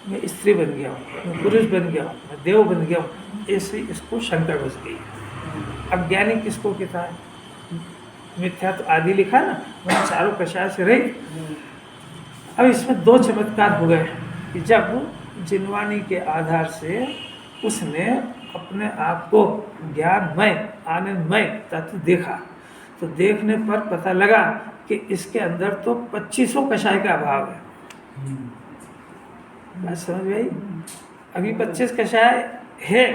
मैं स्त्री बन गया हूँ, मैं पुरुष बन गया हूँ, मैं देव बन गया हूँ, ऐसी इसको शंका घुस गई। अज्ञानी किसको कहता है? मिथ्या तो आदि लिखा ना, मैंने चारों कषाय से रही। अब इसमें 2 चमत्कार हो गए कि जब जिनवाणी के आधार से उसने अपने आप को ज्ञानमय आनंदमय तत्व देखा, तो देखने पर पता लगा कि इसके अंदर तो 2500 कषाय का अभाव है। बात समझ गई? अभी 25 कषाय है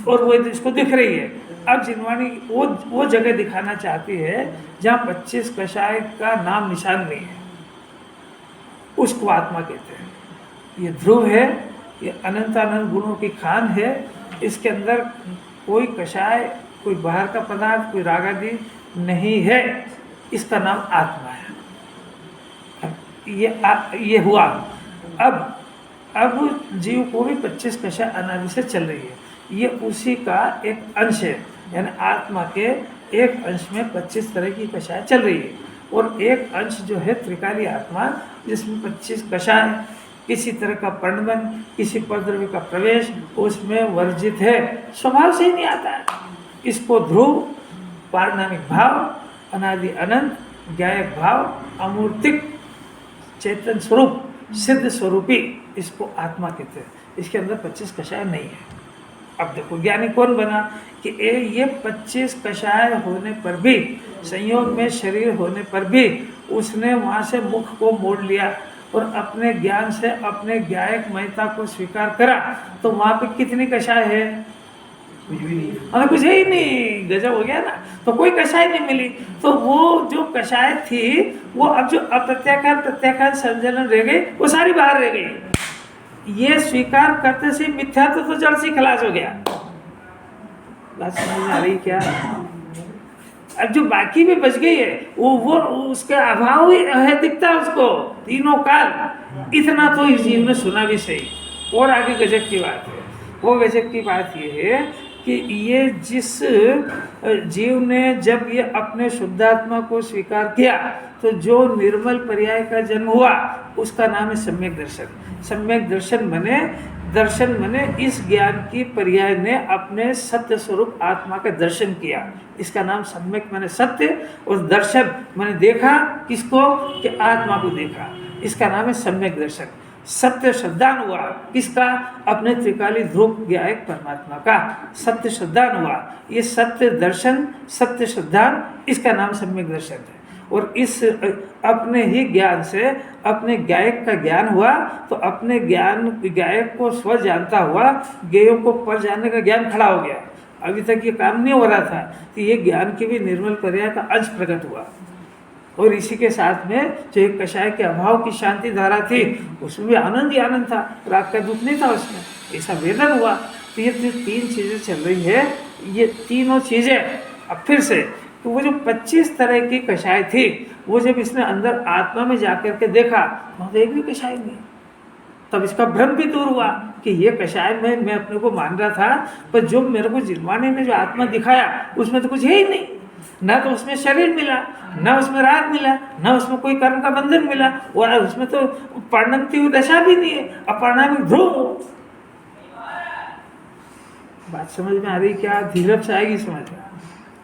और वो इसको दिख रही है। अब जिनवाणी वो जगह दिखाना चाहती है जहाँ 25 कषाय का नाम निशान नहीं है, उसको आत्मा कहते हैं। ये ध्रुव है, ये अनंत अनंत गुणों की खान है, इसके अंदर कोई कषाय, कोई बाहर का पदार्थ, कोई राग आदि नहीं है, इसका नाम आत्मा है। ये हुआ। अब जीव को भी 25 कषाय अनादि से चल रही है, ये उसी का एक अंश है, यानी आत्मा के एक अंश में 25 तरह की कषाय चल रही है, और एक अंश जो है त्रिकाली आत्मा, जिसमें 25 कषाय, किसी तरह का पर्णबन, किसी परद्रव्य का प्रवेश उसमें वर्जित है, स्वभाव से ही नहीं आता है। इसको ध्रुव, पारणामिक भाव, अनादि अनंत, ज्ञायक भाव, अमूर्तिक चेतन स्वरूप, सिद्ध स्वरूपी, इसको आत्मा कहते हैं। इसके अंदर 25 कषाय नहीं है। अब देखो ज्ञानी कौन बना कि ये 25 कषाय होने पर भी, संयोग में शरीर होने पर भी, उसने वहाँ से मुख को मोड़ लिया और अपने ज्ञान से अपने ज्ञायक महत्ता को स्वीकार करा, तो वहाँ पे कितनी कषाय है? कुछ भी नहीं। हमें कुछ है ही नहीं, गजब हो गया ना। तो कोई कषाय नहीं मिली, तो वो जो कषाय थी वो अब जो प्रत्याख्यान संजलन रह गई, वो सारी बाहर रह गई। ये स्वीकार करते से मिथ्या तो जड़ से खलास हो गया। बात समझ आ रही क्या? अब जो बाकी भी बच गई है वो उसके अभाव ही है, दिखता है उसको तीनों काल। इतना तो इस जीव ने सुना भी सही। और आगे गजब की बात है, वो गजब की बात ये है कि ये जिस जीव ने जब ये अपने शुद्धात्मा को स्वीकार किया, तो जो निर्मल पर्याय का जन्म हुआ उसका नाम है सम्यक दर्शन। सम्यक दर्शन मने इस ज्ञान की पर्याय ने अपने सत्य स्वरूप आत्मा का दर्शन किया। इसका नाम सम्यक माने सत्य, और दर्शन माने देखा। किसको? कि आत्मा को देखा। इसका नाम है सम्यक दर्शन। सत्य श्रद्धान हुआ किसका? अपने त्रिकाली ध्रुव ज्ञायक परमात्मा का सत्य श्रद्धान हुआ। ये सत्य दर्शन, सत्य श्रद्धान, इसका नाम सम्यक दर्शन है। और इस अपने ही ज्ञान से अपने गायक का ज्ञान हुआ, तो अपने ज्ञान गायक को स्व जानता हुआ गेयों को पर जानने का ज्ञान खड़ा हो गया। अभी तक ये काम नहीं हो रहा था, तो ये ज्ञान की भी निर्मल पर्याय का अंश प्रकट हुआ। और इसी के साथ में जो एक कषाय के अभाव की शांति धारा थी, उसमें भी आनंद ही आनंद था, राग का दुख नहीं था उसमें, ऐसा वेदन हुआ। तो ये जो 3 चीज़ें चल रही है, ये तीनों चीज़ें अब फिर से, तो वो जो 25 तरह की कषाय थी, वो जब इसने अंदर आत्मा में जाकर के देखा, वहाँ तो एक भी कषाय नहीं। तब इसका भ्रम भी दूर हुआ कि ये कषाय में मैं अपने को मान रहा था, पर जो मेरे को जिनवाणी ने जो आत्मा दिखाया उसमें तो कुछ है ही नहीं। ना तो उसमें शरीर मिला, ना उसमें राग मिला, ना उसमें कोई कर्म का बंधन मिला, और उसमें तो परिणमती हुई दशा भी नहीं है, अपरिणामी ध्रुव। बात समझ में आ रही क्या? धीरज से आएगी समझ में।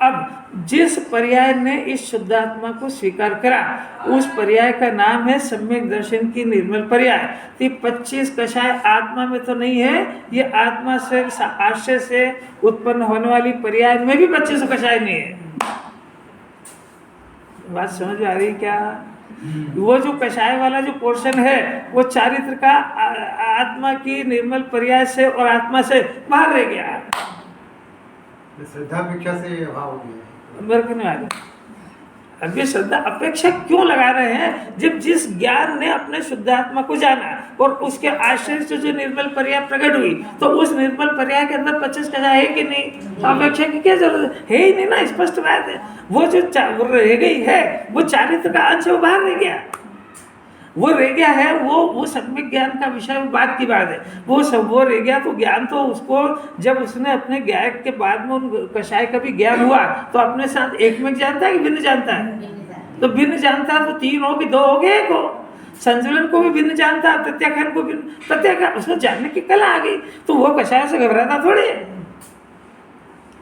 अब जिस पर्याय ने इस शुद्धात्मा को स्वीकार करा, उस पर्याय का नाम है सम्यक दर्शन की निर्मल पर्याय। तो 25 कषाय आत्मा में तो नहीं है, ये आत्मा से आश्रय से उत्पन्न होने वाली पर्याय में भी 25 कषाय नहीं है। बात समझ में आ रही क्या? वो जो कषाय वाला जो पोर्शन है, वो चारित्र का आत्मा की निर्मल पर्याय से और आत्मा से बाहर रह गया। श्रद्धा अपेक्षा से अभाव हो गया। मेरे को नहीं आ रहा। अब ये श्रद्धा अपेक्षा क्यों लगा रहे हैं? जब जिस ज्ञान ने अपने शुद्धात्मा को जाना और उसके आश्रय से जो निर्मल पर्याय प्रकट हुई, तो उस निर्मल पर्याय के अंदर 25 कषाय है कि नहीं? तो अपेक्षा की क्या जरूरत है? ही नहीं ना, स्पष्ट बात है। वो जो रह गई है, वो चारित्र का अंश वो बाहर रह गया, वो रह गया है। वो सम्यक ज्ञान का विषय बात की बात है, वो रह गया। तो ज्ञान तो उसको जब उसने अपने गायक के बाद में उन कषाय का भी ज्ञान हुआ, तो अपने साथ एक में जानता है कि भिन्न जानता है? तो भिन्न जानता है तो 3 हो कि 2 हो गए? को संजुलन को भी भिन्न जानता है, प्रत्याख्यान को भिन्न, प्रत्याख्यान उसको जानने की कला आ गई, तो वो कषाय से घबराता थोड़े।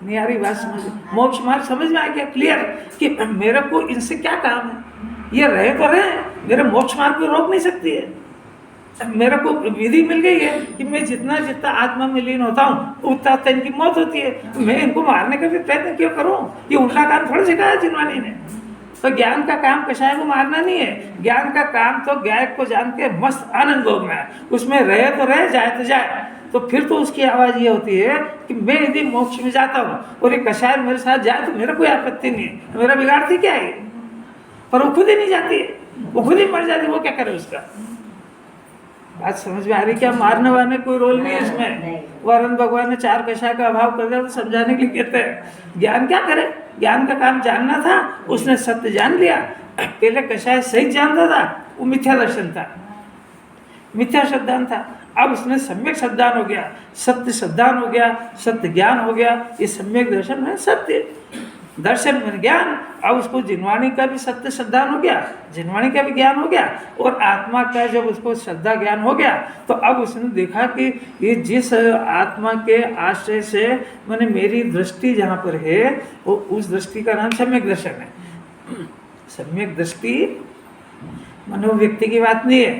नहीं आ रही बात समझ? मोक्ष मार्ग समझ में आ गया क्लियर कि मेरे को इनसे क्या काम है? ये रहे तो रहे, मेरे मोक्ष मार्ग को रोक नहीं सकती है। मेरे को विधि मिल गई है कि मैं जितना जितना आत्मा में लीन होता हूँ उतना इनकी मौत होती है। मैं इनको मारने का भी प्रयत्न क्यों करूँ? ये उनका काम थोड़ा सिखाया जिनवाणी ने। तो ज्ञान का काम कषाय को मारना नहीं है, ज्ञान का काम तो गायक को जान के मस्त आनंद भोगना है। उसमें रहे तो रहे, जाए तो जाए। तो फिर तो उसकी आवाज़ ये होती है कि मैं यदि मोक्ष में जाता हूँ और ये कषाय मेरे साथ जाए तो मेरा कोई आपत्ति नहीं है, मेरा बिगाड़ती क्या है? पर वो खुद ही नहीं जाती है, वो खुद ही मर जाती है, वो क्या करे उसका? बात समझ में आ रही क्या? मारने वाले कोई रोल नहीं है इसमें। वरुण भगवान ने 4 कषाय का अभाव कर दिया तो समझाने के लिए कहते हैं ज्ञान क्या करे? ज्ञान का काम जानना था, उसने सत्य जान लिया। पहले कषाय सही जानता था, वो मिथ्या दर्शन था, मिथ्या श्रद्धान था। अब उसने सम्यक श्रद्धान हो गया, सत्य श्रद्धान हो गया, सत्य ज्ञान हो गया। ये सम्यक दर्शन है, सत्य दर्शन में ज्ञान। अब उसको जिनवाणी का भी सत्य श्रद्धान हो गया, जिनवाणी का भी ज्ञान हो गया, और आत्मा का जब उसको श्रद्धा ज्ञान हो गया, तो अब उसने देखा कि ये जिस आत्मा के आश्रय से मैंने मेरी दृष्टि जहाँ पर है, वो उस दृष्टि का नाम सम्यक दर्शन है। सम्यक दृष्टि मानो व्यक्ति की बात नहीं है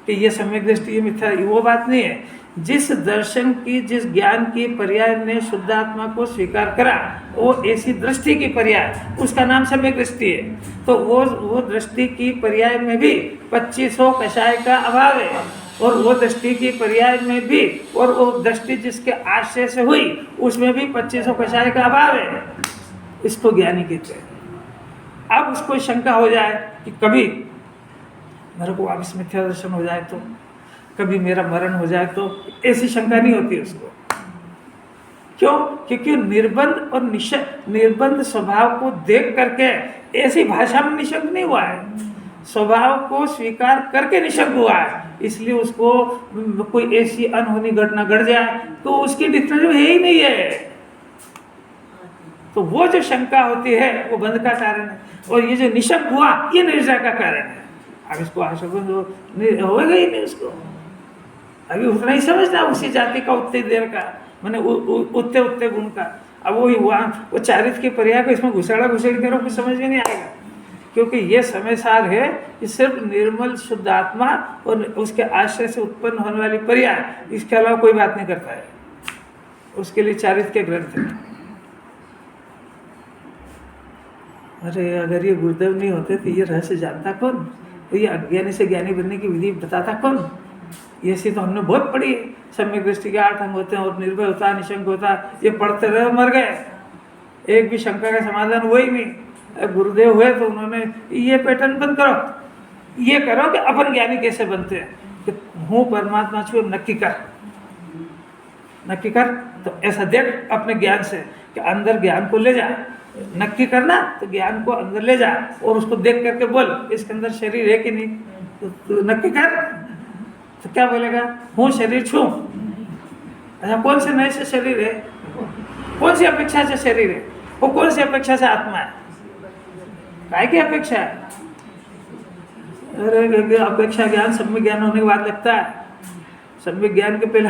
कि ये सम्यक दृष्टि, ये मिथ्या, वो बात नहीं है। जिस दर्शन की, जिस ज्ञान की पर्याय ने शुद्ध आत्मा को स्वीकार करा, वो ऐसी दृष्टि की पर्याय, उसका नाम सम्यक दृष्टि है। तो वो दृष्टि की पर्याय में भी 2500 कषाय का अभाव है, और वो दृष्टि की पर्याय में भी, और वो दृष्टि जिसके आश्रय से हुई उसमें भी 2500 कषाय का अभाव है। इसको ज्ञानी कहते हैं। अब उसको शंका हो जाए कि कभी मेरे को वापस मिथ्या दर्शन हो जाए तो, कभी मेरा मरण हो जाए तो, ऐसी शंका नहीं होती उसको। क्यों? क्योंकि निर्बंध और निर्बंध स्वभाव को देख करके ऐसी भाषा में निशंक नहीं हुआ है, स्वभाव को स्वीकार करके निशंक हुआ है। इसलिए उसको कोई ऐसी अनहोनी घटना घट जाए तो उसकी डिफरेंस है ही नहीं है। तो वो जो शंका होती है वो बंध का कारण है, और ये जो निशंक हुआ ये निर्जा का कारण है। अब इसको आशुबंध होगा ही नहीं उसको, अभी उतना ही समझना उसी जाति का उतने देर का, मैंने उतने उतने गुण का। अब वही हुआ, वो चारित्र के पर्याय को इसमें घुसाड़ा घुसेड़ करो, कुछ समझ में नहीं आएगा। क्योंकि ये समय सार है, ये सिर्फ निर्मल शुद्ध आत्मा और उसके आश्रय से उत्पन्न होने वाली पर्याय, इसके अलावा कोई बात नहीं करता है। उसके लिए चारित्र के ग्रंथ है। अरे अगर ये गुरुदेव नहीं होते तो ये रहस्य जानता कौन? तो ये अज्ञानी से ज्ञानी बनने की विधि बताता कौन? ये सी तो हमने बहुत पढ़ी है। सम्यक दृष्टि के 8 अंग होते हैं और निर्भय होता है, निशंक होता है। ये पढ़ते रहे मर गए, एक भी शंका का समाधान हुआ ही नहीं। गुरुदेव हुए तो उन्होंने ये पैटर्न बंद करो, ये करो कि अपन ज्ञानी कैसे बनते हैं कि हूँ परमात्मा छू, नक्की कर। तो ऐसा देख अपने ज्ञान से कि अंदर ज्ञान को ले जा, नक्की करना तो ज्ञान को अंदर ले जा और उसको देख करके बोल इसके अंदर शरीर है कि नहीं, तो नक्की कर। तो क्या बोलेगा? हूँ शरीर छू। अच्छा, कौन से नए से शरीर है? कौन सी अपेक्षा से शरीर है? वो कौन सी अपेक्षा से आत्मा है? काय की अपेक्षा है? अरे अपेक्षा ज्ञान सम्यक ज्ञान होने के बाद लगता है। सम्यक ज्ञान के पहले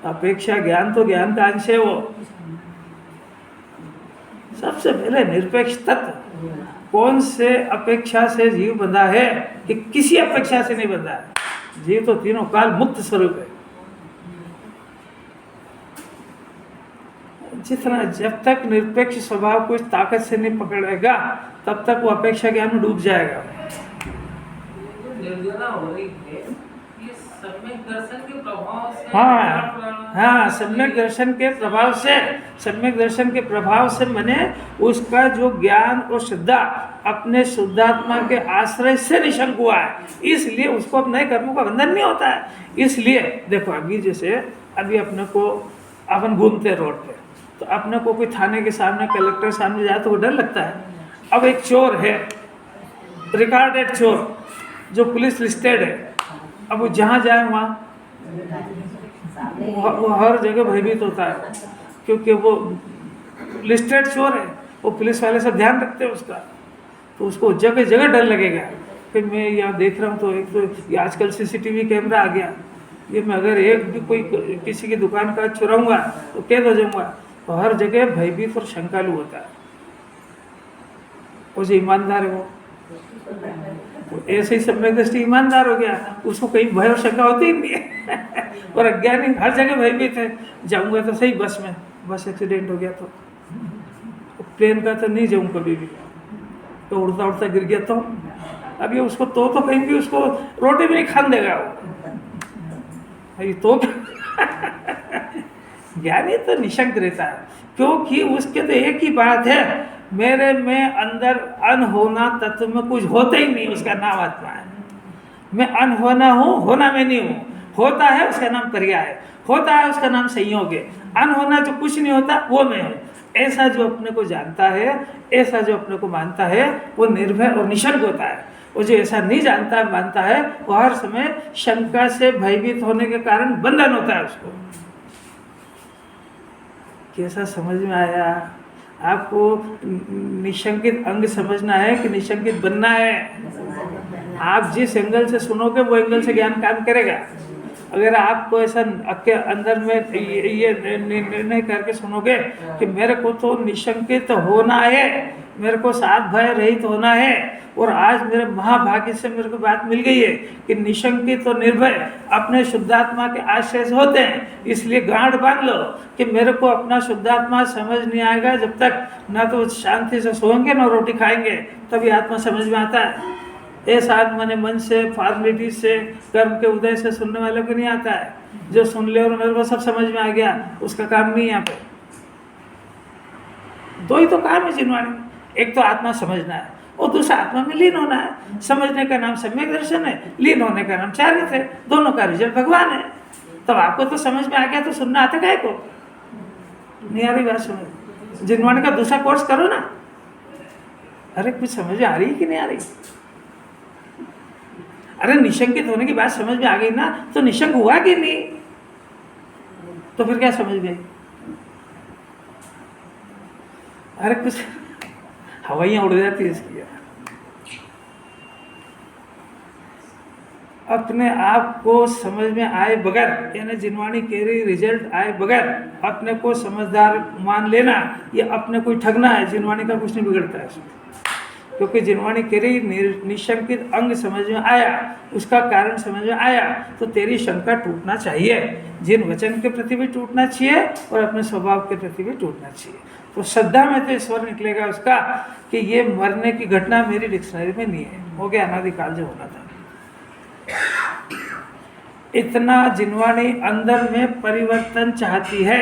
अपेक्षा ज्ञान तो ज्ञान का अंश है। वो सबसे पहले निरपेक्ष तत्व कौन से अपेक्षा से जीव बंधा है कि किसी अपेक्षा से नहीं बंधा है। जीव तो तीनों काल मुक्त स्वरूप है। जितना जब तक निरपेक्ष स्वभाव को इस ताकत से नहीं पकड़ेगा तब तक वो अपेक्षा ज्ञान में डूब जाएगा। निर्जना हो रही है, ये सम्यक दर्शन के प्रभाव से हाँ, सम्यक दर्शन के प्रभाव से मैंने उसका जो ज्ञान और श्रद्धा अपने शुद्धात्मा के आश्रय से निशंक हुआ है, इसलिए उसको अब नए कर्मों का बंधन नहीं होता है। इसलिए देखो अभी जैसे अभी अपने को अपन घूमते रोड पे, तो अपने को कोई थाने के सामने, कलेक्टर सामने जाए तो वो डर लगता है। अब एक चोर है, रिकॉर्डेड चोर जो पुलिस लिस्टेड है, अब वो जहाँ जाए वहाँ वो हर जगह भयभीत होता है क्योंकि वो लिस्टेड चोर है। वो पुलिस वाले सब ध्यान रखते हैं उसका, तो उसको जगह जगह डर लगेगा कि मैं यहाँ देख रहा हूँ तो एक तो ये आजकल CCTV कैमरा आ गया, ये मैं अगर एक भी कोई किसी की दुकान का चुराऊंगा तो कैद हो जाऊंगा। तो हर जगह भयभीत और शंकालु होता है। वो जो ईमानदार है वो तो ऐसे ही सम्यक दृष्टि ईमानदार हो गया, उसको कहीं भय और शंका होती ही नहीं है। और अज्ञानी हर जगह भयभीत है। जाऊंगा तो सही बस में, बस एक्सीडेंट हो गया तो प्लेन का तो नहीं जाऊँ कभी भी, तो उड़ता उड़ता गिर गया तो अभी उसको तो कहीं भी उसको रोटी भी नहीं खान देगा वो तो। ज्ञानी तो निशंक रहता है क्योंकि उसके तो एक ही बात है, मेरे में अंदर अनहोना तत्व में कुछ होता ही नहीं, उसका नाम आत्मा है। मैं अनहोना हूँ, होना में नहीं हूँ। होता है उसका नाम पर्याय है, होता है उसका नाम संयोग है। अनहोना जो कुछ नहीं होता वो मैं हूँ। ऐसा जो अपने को जानता है, ऐसा जो अपने को मानता है, वो निर्भय और निशंक होता है। वो जो ऐसा नहीं जानता मानता है, वो हर समय शंका से भयभीत होने के कारण बंधन होता है उसको। कैसा समझ में आया आपको? निशंकित अंग समझना है कि निशंकित बनना है? आप जिस एंगल से सुनोगे वो एंगल से ज्ञान काम करेगा। अगर आपको ऐसा अंदर में ये निर्णय करके सुनोगे कि मेरे को तो निशंकित होना है, मेरे को साथ भय रहित होना है, और आज मेरे महाभाग्य से मेरे को बात मिल गई है कि निशंकित और निर्भय अपने शुद्धात्मा के आश्रय से होते हैं, इसलिए गांठ बांध लो कि मेरे को अपना शुद्धात्मा समझ नहीं आएगा जब तक ना तो शांति से सोएंगे ना रोटी खाएंगे, तभी आत्मा समझ में आता है। ऐसा आत्मा ने मन से, फॉर्मेलिटी से, कर्म के उदय से सुनने वाले को नहीं आता है। जो सुन ले और मेरे को सब समझ में आ गया, उसका काम नहीं है यहाँ पे। दो ही तो काम है जिनवाणी, एक तो आत्मा समझना है और दूसरा आत्मा में लीन होना है। समझने का नाम सम्यक दर्शन है, लीन होने का नाम चारित्र है। दोनों का रिजल्ट भगवान है। तब आपको तो समझ में आ गया तो सुनना आता है को नहीं आ रही बात सुनो। जिनवाणी का दूसरा कोर्स करो ना। अरे कुछ समझ आ रही कि नहीं आ रही? अरे निशंकित होने की बात समझ में आ गई ना, तो निशंक हुआ कि नहीं? तो फिर क्या समझ में? अरे कुछ हवाइयाँ उड़ जाती है इसकी। अपने आप को समझ में आए बगैर, यानी जिनवाणी के रिजल्ट आए बगैर अपने को समझदार मान लेना, ये अपने को ठगना है। जिनवाणी का कुछ नहीं बिगड़ता है इसमें, क्योंकि जिनवाणी तेरी निशंकित अंग समझ में आया, उसका कारण समझ में आया, तो तेरी शंका टूटना चाहिए। जिन वचन के प्रति भी टूटना चाहिए और अपने स्वभाव के प्रति भी टूटना चाहिए। तो श्रद्धा में तो ईश्वर निकलेगा उसका कि ये मरने की घटना मेरी डिक्शनरी में नहीं है, हो गया अनादिकाल जो होना था। इतना जिनवाणी अंदर में परिवर्तन चाहती है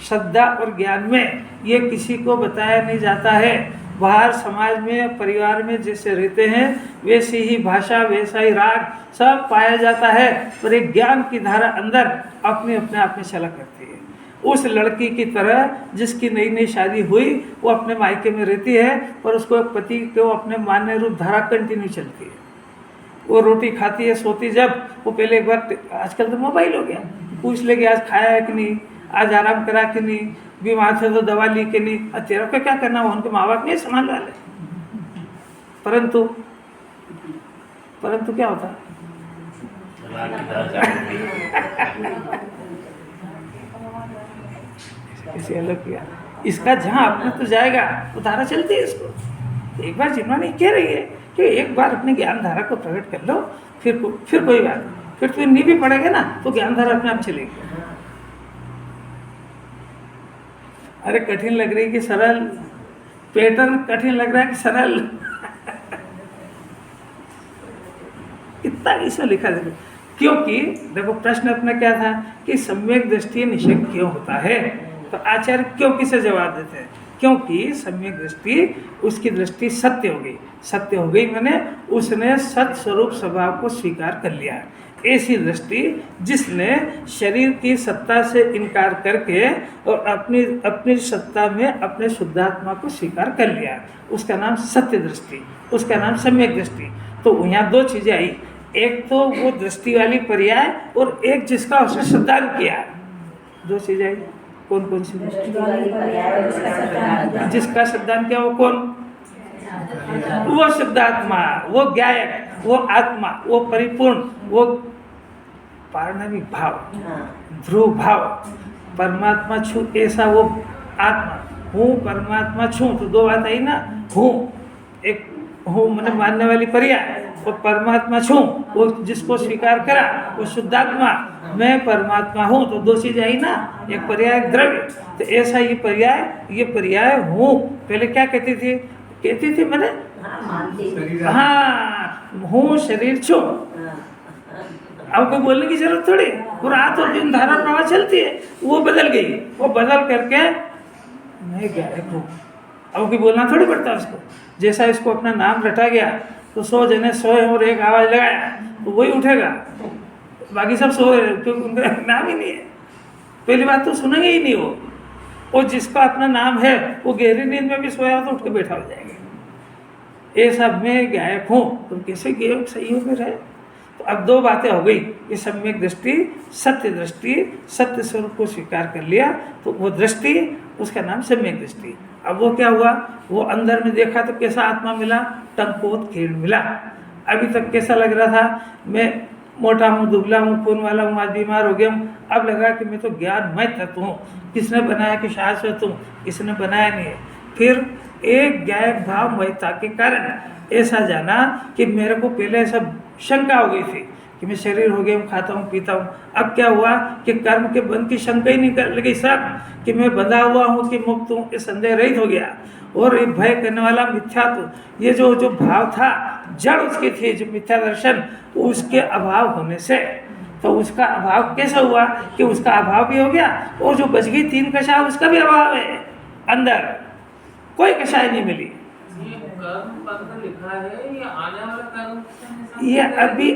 श्रद्धा और ज्ञान में, ये किसी को बताया नहीं जाता है। बाहर समाज में परिवार में जैसे रहते हैं वैसी ही भाषा वैसा ही राग सब पाया जाता है, पर एक ज्ञान की धारा अंदर अपने आप में चला करती है। उस लड़की की तरह जिसकी नई नई शादी हुई वो अपने मायके में रहती है, पर उसको एक पति को अपने मान्य रूप धारा कंटिन्यू चलती है। वो रोटी खाती है सोती जब, वो पहले एक बार, आजकल तो मोबाइल हो गया, पूछ ले कि आज खाया है कि नहीं, आज आराम करा कि नहीं, बीमार थे तो दवा ली कि नहीं, अब तेरा को क्या करना, वो उनके माँ बाप नहीं संभाल वाले। परंतु क्या होता है, इसे अलग किया, इसका जहाँ अपने तो जाएगा वो धारा चलती है इसको। एक बार जिन्होंने कह रही है कि एक बार अपने ज्ञान धारा को प्रकट कर लो, फिर कोई बात, फिर तो नहीं भी पड़ेगा ना तो ज्ञान धारा अपने आप चलेगी। अरे कठिन लग रही कि सरल, पैटर्न कठिन लग रहा है कि सरल इतना इसमें लिखा देखो, क्योंकि देखो प्रश्न अपना क्या था कि सम्यक दृष्टि निषेध क्यों होता है, तो आचार्य क्यों किसे जवाब देते हैं, क्योंकि सम्यक दृष्टि उसकी दृष्टि सत्य हो गई। सत्य हो गई माने उसने सत स्वरूप स्वभाव को स्वीकार कर लिया। ऐसी दृष्टि जिसने शरीर की सत्ता से इनकार करके और अपनी सत्ता में अपने शुद्धात्मा को स्वीकार कर लिया, उसका नाम सत्य दृष्टि, उसका नाम सम्यक दृष्टि। तो यहाँ दो चीजें आई, एक तो वो दृष्टि वाली पर्याय और एक जिसका उसने श्रद्धांत किया, दो चीजें आई। कौन कौन सी? जिसका श्रद्धांत किया वो कौन? वो शुद्धात्मा, वो ज्ञायक, वो आत्मा, वो परिपूर्ण, वो पारमार्थिक भाव, ध्रुव भाव, परमात्मा छू ऐसा वो आत्मा, हूँ परमात्मा छू, तो दो बात आई ना, हूँ एक हूँ मैंने मानने वाली पर्याय, और परमात्मा छू वो जिसको स्वीकार करा वो शुद्धात्मा, मैं परमात्मा हूँ, तो दो चीज आई ना, एक पर्याय एक द्रव्य। तो ऐसा ये पर्याय हूँ पहले क्या कहती थी मैंने, हाँ हूँ शरीर छू, अब कोई बोलने की जरूरत थोड़ी, पूरा रात और दिन धारा प्रवाह चलती है, वो बदल गई, वो बदल करके मैं गायक हूँ। अब कोई बोलना थोड़ी पड़ता उसको, जैसा इसको अपना नाम रटा गया तो 100 जने सोए और एक आवाज़ लगाया तो वही उठेगा, बाकी सब सो रहे क्योंकि उनका नाम ही नहीं है। पहली बात तो सुनेंगे ही नहीं वो, और जिसका अपना नाम है वो गहरी नींद में भी सोया तो उठ के बैठा हो जाएगा। ये सब मैं गायक हूँ, तो कैसे गायक सही हो रहे। तो अब दो बातें हो गई, ये सम्यक दृष्टि, सत्य स्वरूप को स्वीकार कर लिया तो वो दृष्टि, उसका नाम सम्यक दृष्टि। अब वो क्या हुआ, वो अंदर में देखा तो कैसा आत्मा मिला, टंकोत खेल मिला। अभी तक कैसा लग रहा था, मैं मोटा हूँ, दुबला हूँ, खून वाला हूँ, आज बीमार हो गया हूँ। अब लगा कि मैं तो ज्ञानमय तत्व हूँ, किसने बनाया कि शाश्वत हूँ, किसने बनाया नहीं है। फिर एक ज्ञायक भाव महता के कारण ऐसा जाना कि मेरे को पहले ऐसा शंका हो गई थी कि मैं शरीर हो गया हूँ, खाता हूँ, पीता हूँ। अब क्या हुआ कि कर्म के बंध की शंका ही नहीं कर लगी सब, कि मैं बंधा हुआ हूँ कि मुक्त हूँ, ये संदेह रहित हो गया। और ये भय करने वाला मिथ्यात्व, ये जो भाव था, जड़ उसकी थी, जो मिथ्या दर्शन, उसके अभाव होने से, तो उसका अभाव कैसा हुआ कि उसका अभाव भी हो गया, और जो बच गई 3 कषाय उसका भी अभाव है, अंदर कोई कषाय नहीं मिली। ये कर्म बंधन लिखा है, ये आने वाला कर्म, ये अभी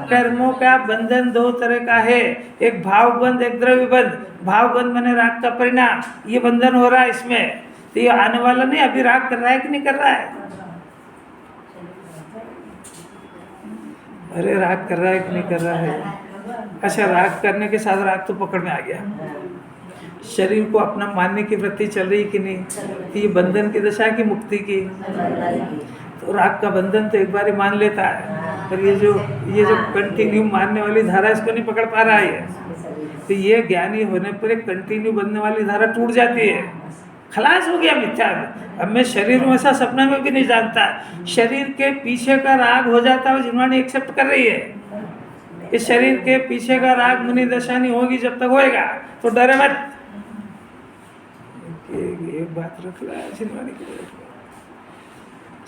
कर्मों का बंधन 2 तरह का है, एक भाव बंध, एक द्रव्य बंध। भाव बंध मैंने राग का परिणाम, ये बंधन हो रहा है इसमें, तो ये आने वाला नहीं, अभी राग कर रहा है कि नहीं कर रहा है, अरे राग कर रहा है कि नहीं कर रहा है। अच्छा, राग करने के साथ राग तो पकड़ में आ गया, शरीर को अपना मानने की वृत्ति चल रही कि नहीं, तो ये बंधन की दशा की मुक्ति की, तो राग का बंधन तो एक बार ही मान लेता है, पर ये जो कंटिन्यू मानने वाली धारा इसको नहीं पकड़ पा रहा है। तो ये ज्ञानी होने पर एक कंटिन्यू बनने वाली धारा टूट जाती है, खलास हो गया मिथ्या। अब मैं शरीर में ऐसा सपना में भी नहीं जानता, शरीर के पीछे का राग हो जाता है, जिन्होंने एक्सेप्ट कर रही है इस शरीर के पीछे का राग मुनि दशा नहीं होगी, जब तक होएगा तो डरे मत। एक बात रख ला जिनवाणी के लिए रख ला।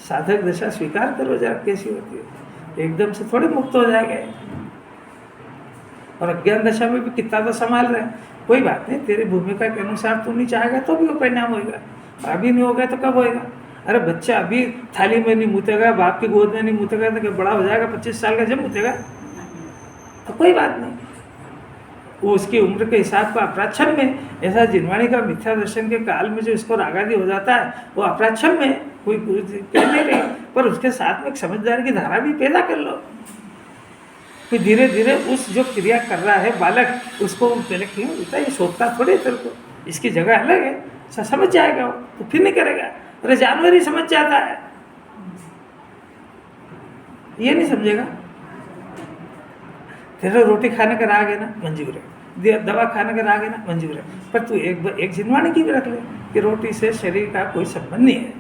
साधक दशा स्वीकार करो जरा कैसी होती है, एकदम से थोड़े मुक्त हो जाएंगे। और अज्ञान दशा में भी कितना तो संभाल रहे हैं, कोई बात नहीं, तेरी भूमिका के अनुसार तू नहीं चाहेगा तो भी वो परिणाम होगा, अभी नहीं होगा तो कब होएगा। अरे बच्चा अभी थाली में नहीं मुतेगा, बाप की गोद में नहीं मुतेगा, तो बड़ा हो जाएगा 25 साल का जब मुतेगा तो कोई बात नहीं, वो उसकी उम्र के हिसाब का अपराक्षम में। ऐसा जिनवाणी का मिथ्या दर्शन के काल में जो इसको रागादि हो जाता है वो अपराक्षम में, कोई कह नहीं रही, पर उसके साथ में एक समझदारी की धारा भी पैदा कर लो। फिर धीरे धीरे उस जो क्रिया कर रहा है बालक, उसको पहले क्यों होता है, ये सोचता थोड़े तेरे को, इसकी जगह अलग है, समझ जाएगा वो तो फिर नहीं करेगा। अरे जानवर ही समझ जाता है, ये नहीं समझेगा। तेरा रोटी खाने का राग है ना, मंजूर है, दवा खाने का राग है ना, मंजूर है, पर तू एक जिनवाणी की भी रख ले कि रोटी से शरीर का कोई संबंध नहीं है,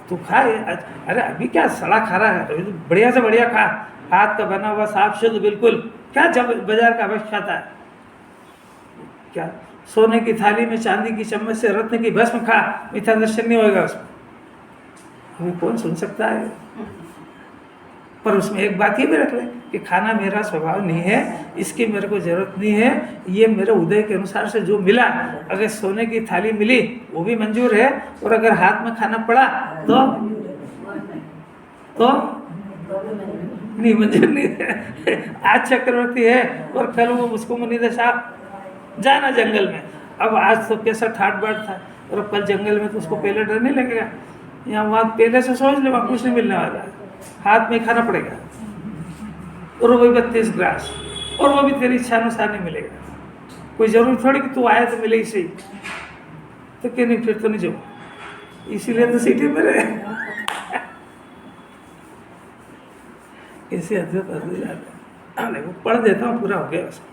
तू खा। अरे अभी क्या सड़ा खा रहा है, बढ़िया से बढ़िया खा, हाथ का बना हुआ साफ शुद्ध बिल्कुल, क्या जब बाजार का अवश्य खाता है, क्या सोने की थाली में चांदी की चम्मच से रत्न की भस्म खा, मिथ्या दर्शन नहीं होगा उसमें, अभी कौन सुन सकता है। पर उसमें एक बात ये भी रख ले कि खाना मेरा स्वभाव नहीं है, इसकी मेरे को जरूरत नहीं है, ये मेरे उदय के अनुसार से जो मिला, अगर सोने की थाली मिली वो भी मंजूर है, और अगर हाथ में खाना पड़ा तो नहीं मंजूर नहीं है। आज चक्रवर्ती है और कल वो मुझको मुनि साहब जाना जंगल में, अब आज तो कैसा ठाट बाट था और कल जंगल में तो उसको पहले डर नहीं लगेगा, यहाँ वहाँ पहले से सोच ले वहाँ कुछ नहीं मिलने वाला है, हाथ में खाना पड़ेगा, और वो भी 32 ग्रास, और वो भी तेरी इच्छा अनुसार नहीं मिलेगा, कोई जरूरी थोड़ी कि तू आया तो मिले ही सही, तो क्यों नहीं, फिर तो नहीं जाओ, इसीलिए तो सिटी में रहे। कैसे अद्भुत अद्भुत पढ़ देता हूँ, पूरा हो गया उसको।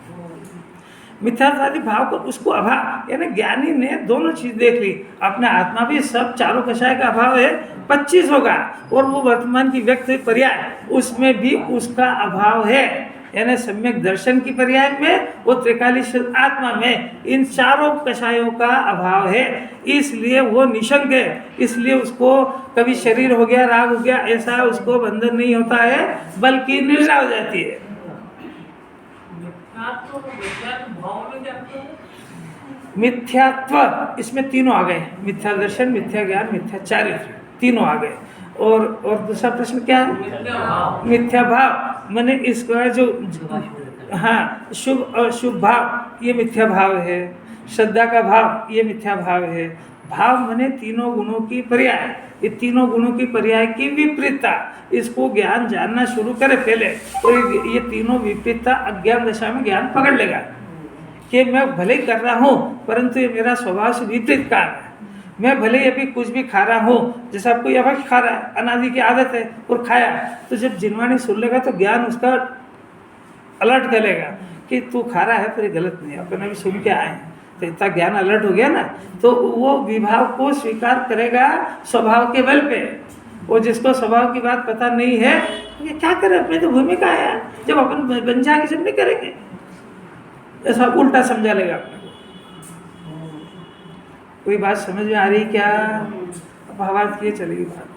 मिथ्यात्वादी भाव को उसको अभाव, यानी ज्ञानी ने दोनों चीज देख ली, अपने आत्मा भी सब चारों कषाय का अभाव है, 25 होगा, और वो वर्तमान की व्यक्त हुई पर्याय उसमें भी उसका अभाव है, यानी सम्यक दर्शन की पर्याय में, वो त्रिकाली शुद्ध आत्मा में इन चारों कषायों का अभाव है, इसलिए वो निशंक है, इसलिए उसको कभी शरीर हो गया, राग हो गया, ऐसा उसको बंधन नहीं होता है, बल्कि निर्जा हो जाती है। मिथ्यात्व इसमें तीनों आ गए, मिथ्या दर्शन, मिथ्या ज्ञान, मिथ्या चारित्र, तीनों आ गए। और दूसरा प्रश्न क्या है, मिथ्या भाव, मैंने इसका जो हाँ शुभ और शुभ भाव ये मिथ्या भाव है, श्रद्धा का भाव ये मिथ्या भाव है। भाव माने तीनों गुणों की पर्याय, ये तीनों गुणों की पर्याय की विपरीतता, इसको ज्ञान जानना शुरू करे पहले, तो ये तीनों विपरीतता अज्ञान दशा में ज्ञान पकड़ लेगा कि मैं भले ही कर रहा हूँ परंतु ये मेरा स्वभाव से विपरीत काम है, मैं भले ही अभी कुछ भी खा रहा हूँ, जैसे कोई अभी खा रहा है, अनादि की आदत है और खाया, तो जब जिनवाणी सुन लेगा तो ज्ञान उसका अलर्ट करेगा कि तू खा रहा है पर ये गलत नहीं है, अपन अभी सुन के आए हैं, तो इतना ज्ञान अलर्ट हो गया ना, तो वो विभाव को स्वीकार करेगा स्वभाव के बल पे। वो जिसको स्वभाव की बात पता नहीं है ये क्या करे, अपनी तो भूमिका है, जब अपन बन जाएंगे जब नहीं करेंगे, ऐसा उल्टा समझा लेगा अपने को। कोई बात समझ में आ रही क्या? भावार्थ किए चलेगी बात।